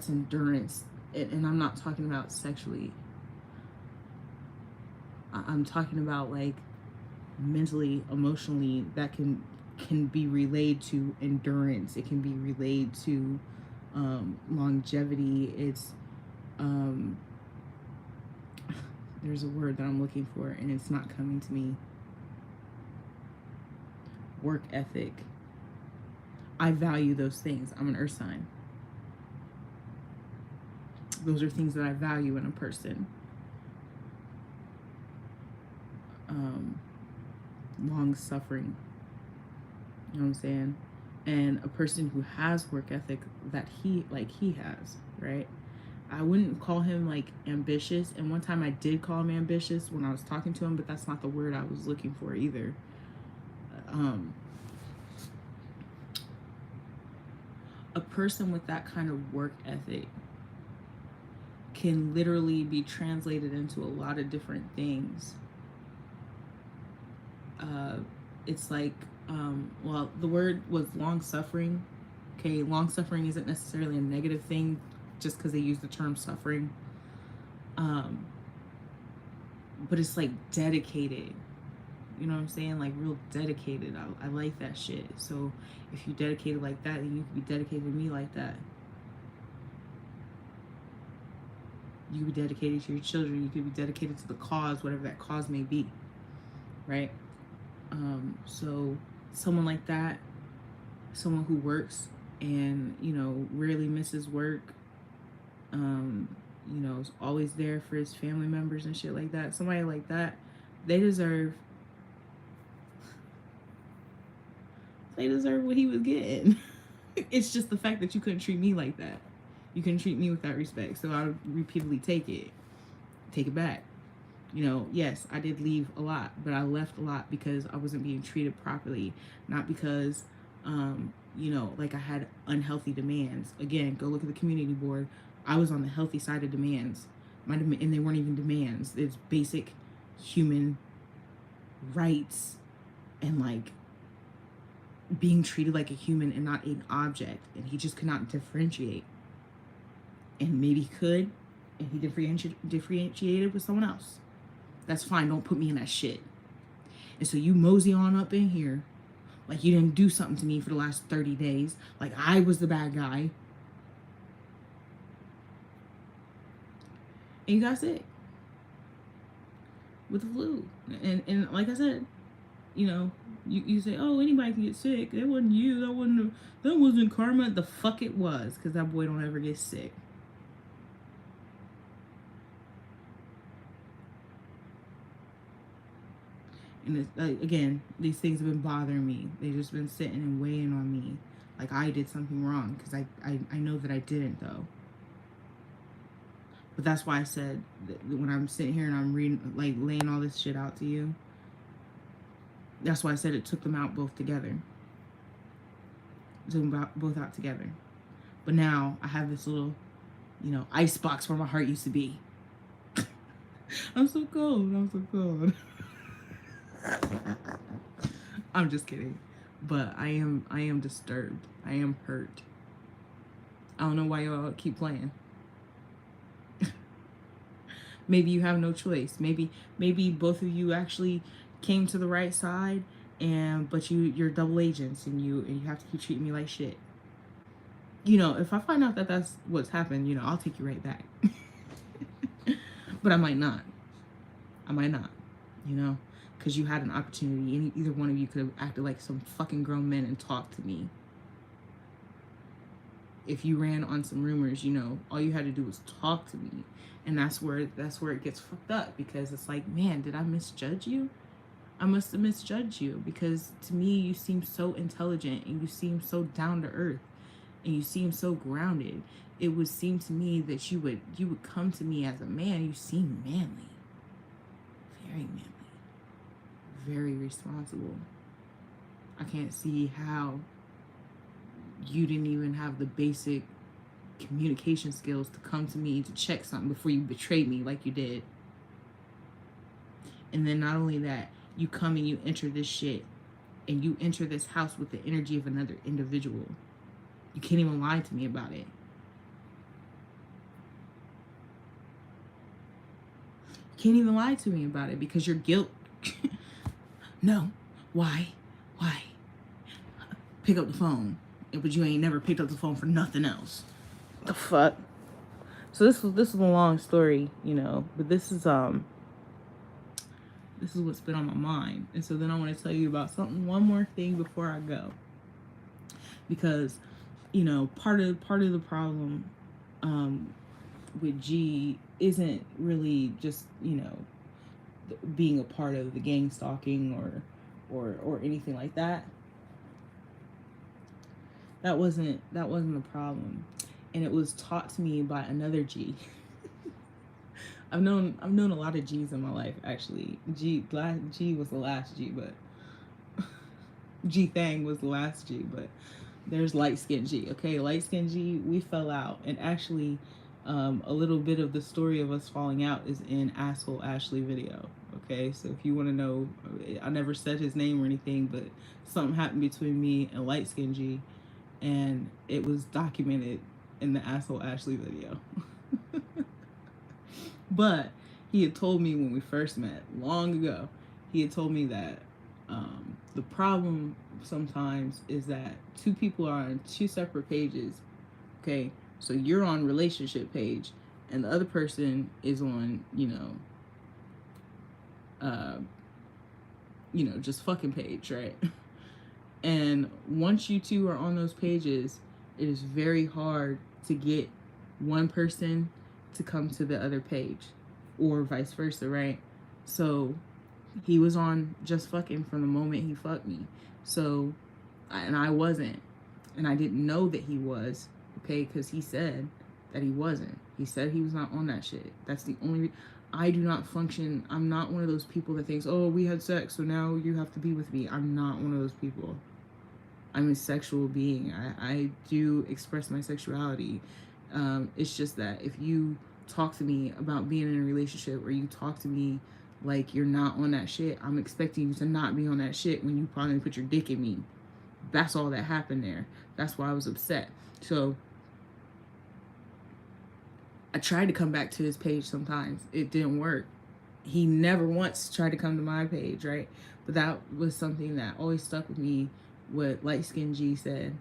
endurance. And I'm not talking about sexually. I'm talking about like mentally, emotionally, that can be relayed to endurance. It can be relayed to longevity. It's there's a word that I'm looking for and it's not coming to me. work ethic. I value those things. I'm an earth sign. Those are things that I value in a person. Long suffering. You know what I'm saying? And a person who has work ethic that he has, right? I wouldn't call him like ambitious. And one time I did call him ambitious when I was talking to him, but that's not the word I was looking for either. A person with that kind of work ethic can literally be translated into a lot of different things. It's like, well, the word was long suffering. Okay, long suffering isn't necessarily a negative thing just because they use the term suffering. But it's like dedicated. You know what I'm saying? Like real dedicated. I like that shit. So if you dedicated like that, then you could be dedicated to me like that. You could be dedicated to your children. You could be dedicated to the cause, whatever that cause may be. Right? So someone like that, someone who works and, you know, rarely misses work, you know, is always there for his family members and shit like that. Somebody like that, they deserve what he was getting. It's just the fact that you couldn't treat me like that. You couldn't treat me with that respect. So I would repeatedly take it back. You know, yes, I did leave a lot, but I left a lot because I wasn't being treated properly, not because, you know, like I had unhealthy demands. Again, go look at the community board. I was on the healthy side of demands. And they weren't even demands. It's basic human rights and like being treated like a human and not an object. And he just could not differentiate. And maybe he could, and he differentiated with someone else. That's fine. Don't put me in that shit. And so you mosey on up in here like you didn't do something to me for the last 30 days. Like I was the bad guy. And you got sick with the flu. And like I said, you know, you say, oh, anybody can get sick. It wasn't you. That wasn't karma. The fuck it was, because that boy don't ever get sick. And it's, again, these things have been bothering me. They've just been sitting and weighing on me. Like I did something wrong, because I know that I didn't, though. But that's why I said that when I'm sitting here and I'm reading, like laying all this shit out to you, that's why I said it took them out both together. It took them both out together. But now I have this little, you know, ice box where my heart used to be. I'm so cold. I'm just kidding. But I am disturbed. I am hurt. I don't know why y'all keep playing. Maybe you have no choice. Maybe both of you actually came to the right side, but you're double agents and you have to keep treating me like shit. You know, if I find out that that's what's happened, you know, I'll take you right back. But I might not, you know, because you had an opportunity and either one of you could have acted like some fucking grown men and talked to me. If you ran on some rumors, you know, all you had to do was talk to me. And that's where it gets fucked up, because it's like, man, did I misjudge you? I must have misjudged you, because to me, you seem so intelligent and you seem so down to earth and you seem so grounded. It would seem to me that you would come to me as a man. You seem manly, very manly, very responsible. I can't see how you didn't even have the basic communication skills to come to me to check something before you betrayed me like you did. And then not only that, you come and you enter this shit and you enter this house with the energy of another individual. You can't even lie to me about it. You can't even lie to me about it because your guilt. No. Why? Pick up the phone. But you ain't never picked up the phone for nothing else. The fuck? So this was a long story, you know, but this is This is what's been on my mind. And so then I want to tell you about one more thing before I go. Because, you know, part of the problem with G isn't really just, you know, being a part of the gang stalking or anything like that. That wasn't the problem. And it was taught to me by another G. I've known a lot of G's in my life, actually. G was the last G, but G Thang was the last G, but there's light skin G. Okay, light skin G, we fell out. And actually, a little bit of the story of us falling out is in Asshole Ashley video. Okay, so if you want to know, I never said his name or anything, but something happened between me and light skin G, and it was documented in the Asshole Ashley video. But he had told me when we first met, long ago, he had told me that the problem sometimes is that two people are on two separate pages. Okay, so you're on relationship page, and the other person is on, just fucking page, right? And once you two are on those pages, it is very hard to get one person to come to the other page, or vice versa, right? So he was on just fucking from the moment he fucked me. So, and I wasn't, and I didn't know that he was, okay, because he said that he wasn't. He said he was not on that shit. That's the only. I do not function. I'm not one of those people that thinks, oh, we had sex, so now you have to be with me. I'm not one of those people. I'm a sexual being. I do express my sexuality. It's just that if you talk to me about being in a relationship, or you talk to me like you're not on that shit, I'm expecting you to not be on that shit when you probably put your dick in me. That's all that happened there. That's why I was upset. So I tried to come back to his page sometimes. It didn't work. He never once tried to come to my page, right? But that was something that always stuck with me, what Light Skin G said.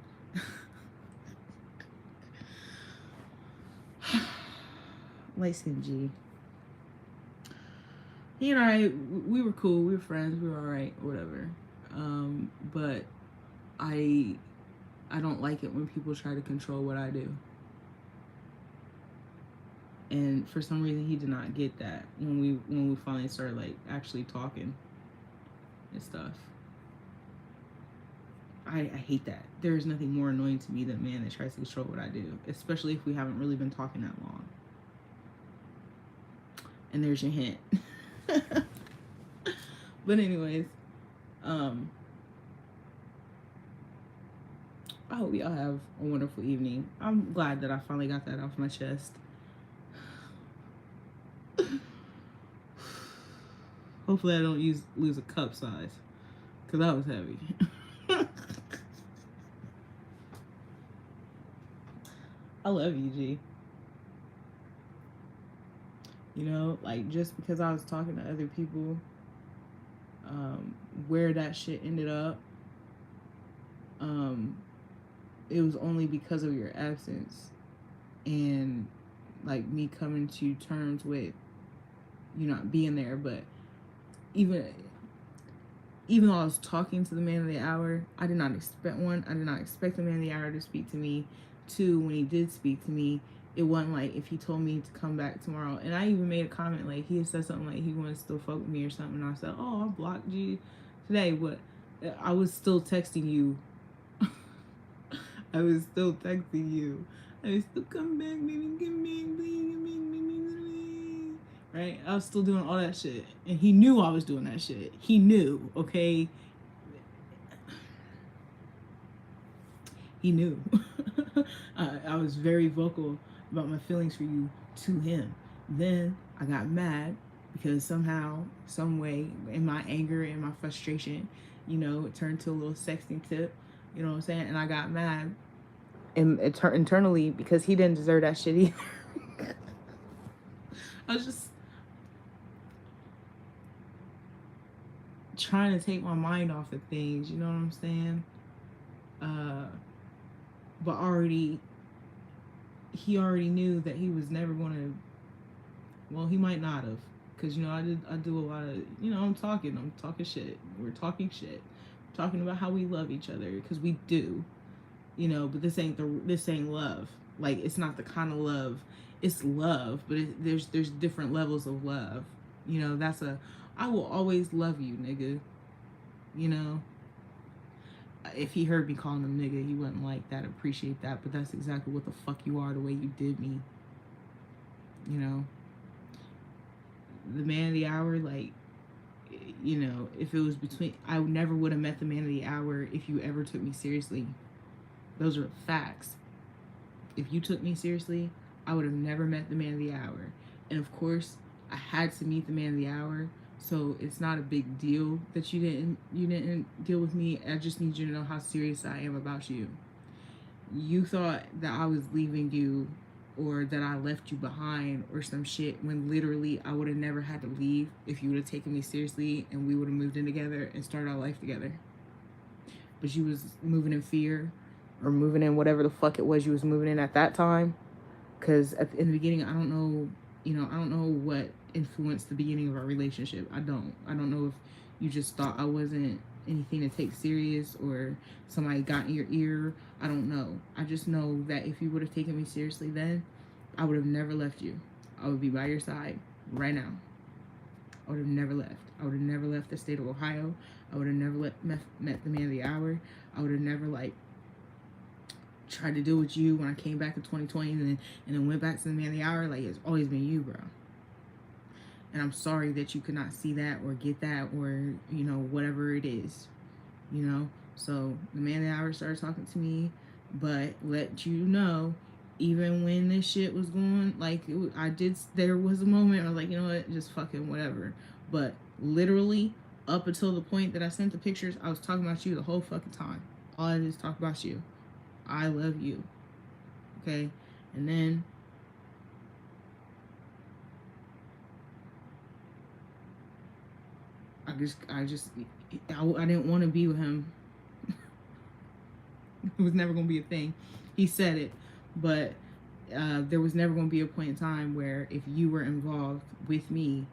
Light Skin G. He and I, we were cool. We were friends. We were all right, whatever. But I don't like it when people try to control what I do. And for some reason, he did not get that when we finally started like actually talking and stuff. I hate that. There is nothing more annoying to me than a man that tries to control what I do, especially if we haven't really been talking that long. And there's your hint. But anyways, I hope y'all have a wonderful evening. I'm glad that I finally got that off my chest. Hopefully I don't lose a cup size, because that was heavy. I love you, G. You know, like, just because I was talking to other people, where that shit ended up, it was only because of your absence and like me coming to terms with you not being there. But even though I was talking to the man of the hour, I did not expect the man of the hour to speak to me. Two, when he did speak to me, it wasn't like if he told me to come back tomorrow. And I even made a comment, like he had said something like he wanted to still fuck with me or something, and I said, oh, I blocked you today, but I was still texting you. I was still texting you. I was still, come back, baby, come back, please, right? I was still doing all that shit, and he knew I was doing that shit. He knew, okay? He knew. I was very vocal about my feelings for you to him. Then I got mad because somehow, some way, in my anger and my frustration, it turned to a little sexting tip. You know what I'm saying? And I got mad internally because he didn't deserve that shit either. I was just trying to take my mind off of things, you know what I'm saying? But he already knew that he was never going to, well, he might not have, because you know I do a lot of, you know, I'm talking shit. We're talking shit, talking about how we love each other, because we do, you know. But this ain't love. Like, it's not the kind of love. It's love, but there's different levels of love. You know, that's a, I will always love you, nigga. You know, if he heard me calling him nigga, he wouldn't like that, appreciate that. But that's exactly what the fuck you are, the way you did me. You know, the man of the hour, like, you know, if it was between, I never would have met the man of the hour if you ever took me seriously. Those are facts. If you took me seriously, I would have never met the man of the hour. And of course, I had to meet the man of the hour. So it's not a big deal that you didn't deal with me. I just need you to know how serious I am about you. You thought that I was leaving you, or that I left you behind or some shit, when literally I would have never had to leave if you would have taken me seriously and we would have moved in together and started our life together. But you was moving in fear, or moving in whatever the fuck it was you was moving in at that time. Because in the beginning, I don't know, you know, I don't know what influenced the beginning of our relationship. I don't know if you just thought I wasn't anything to take serious, or somebody got in your ear. I don't know. I just know that if you would have taken me seriously then, I would have never left you. I would be by your side right now. I would have never left. I would have never left the state of Ohio. I would have never met the man of the hour. I would have never, like, tried to deal with you when I came back in 2020, and then went back to the man of the hour. Like, it's always been you, bro. And I'm sorry that you could not see that or get that, or, you know, whatever it is, you know. So the man of the hour started talking to me, but let you know, even when this shit was going, like, there was a moment I was like, you know what, just fucking whatever. But literally, up until the point that I sent the pictures, I was talking about you the whole fucking time. All I did is talk about you. I love you. Okay? And then I didn't want to be with him. It was never going to be a thing. He said it, but there was never going to be a point in time where, if you were involved with me,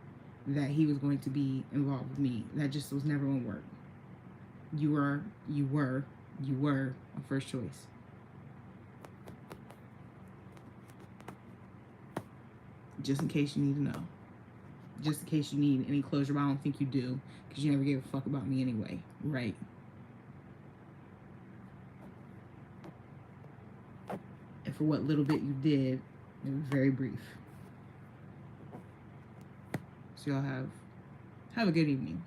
that he was going to be involved with me. That just was never going to work. You were a first choice. Just in case you need to know. Just in case you need any closure, but I don't think you do, because you never gave a fuck about me anyway, right? And for what little bit you did, it was very brief. So y'all have a good evening.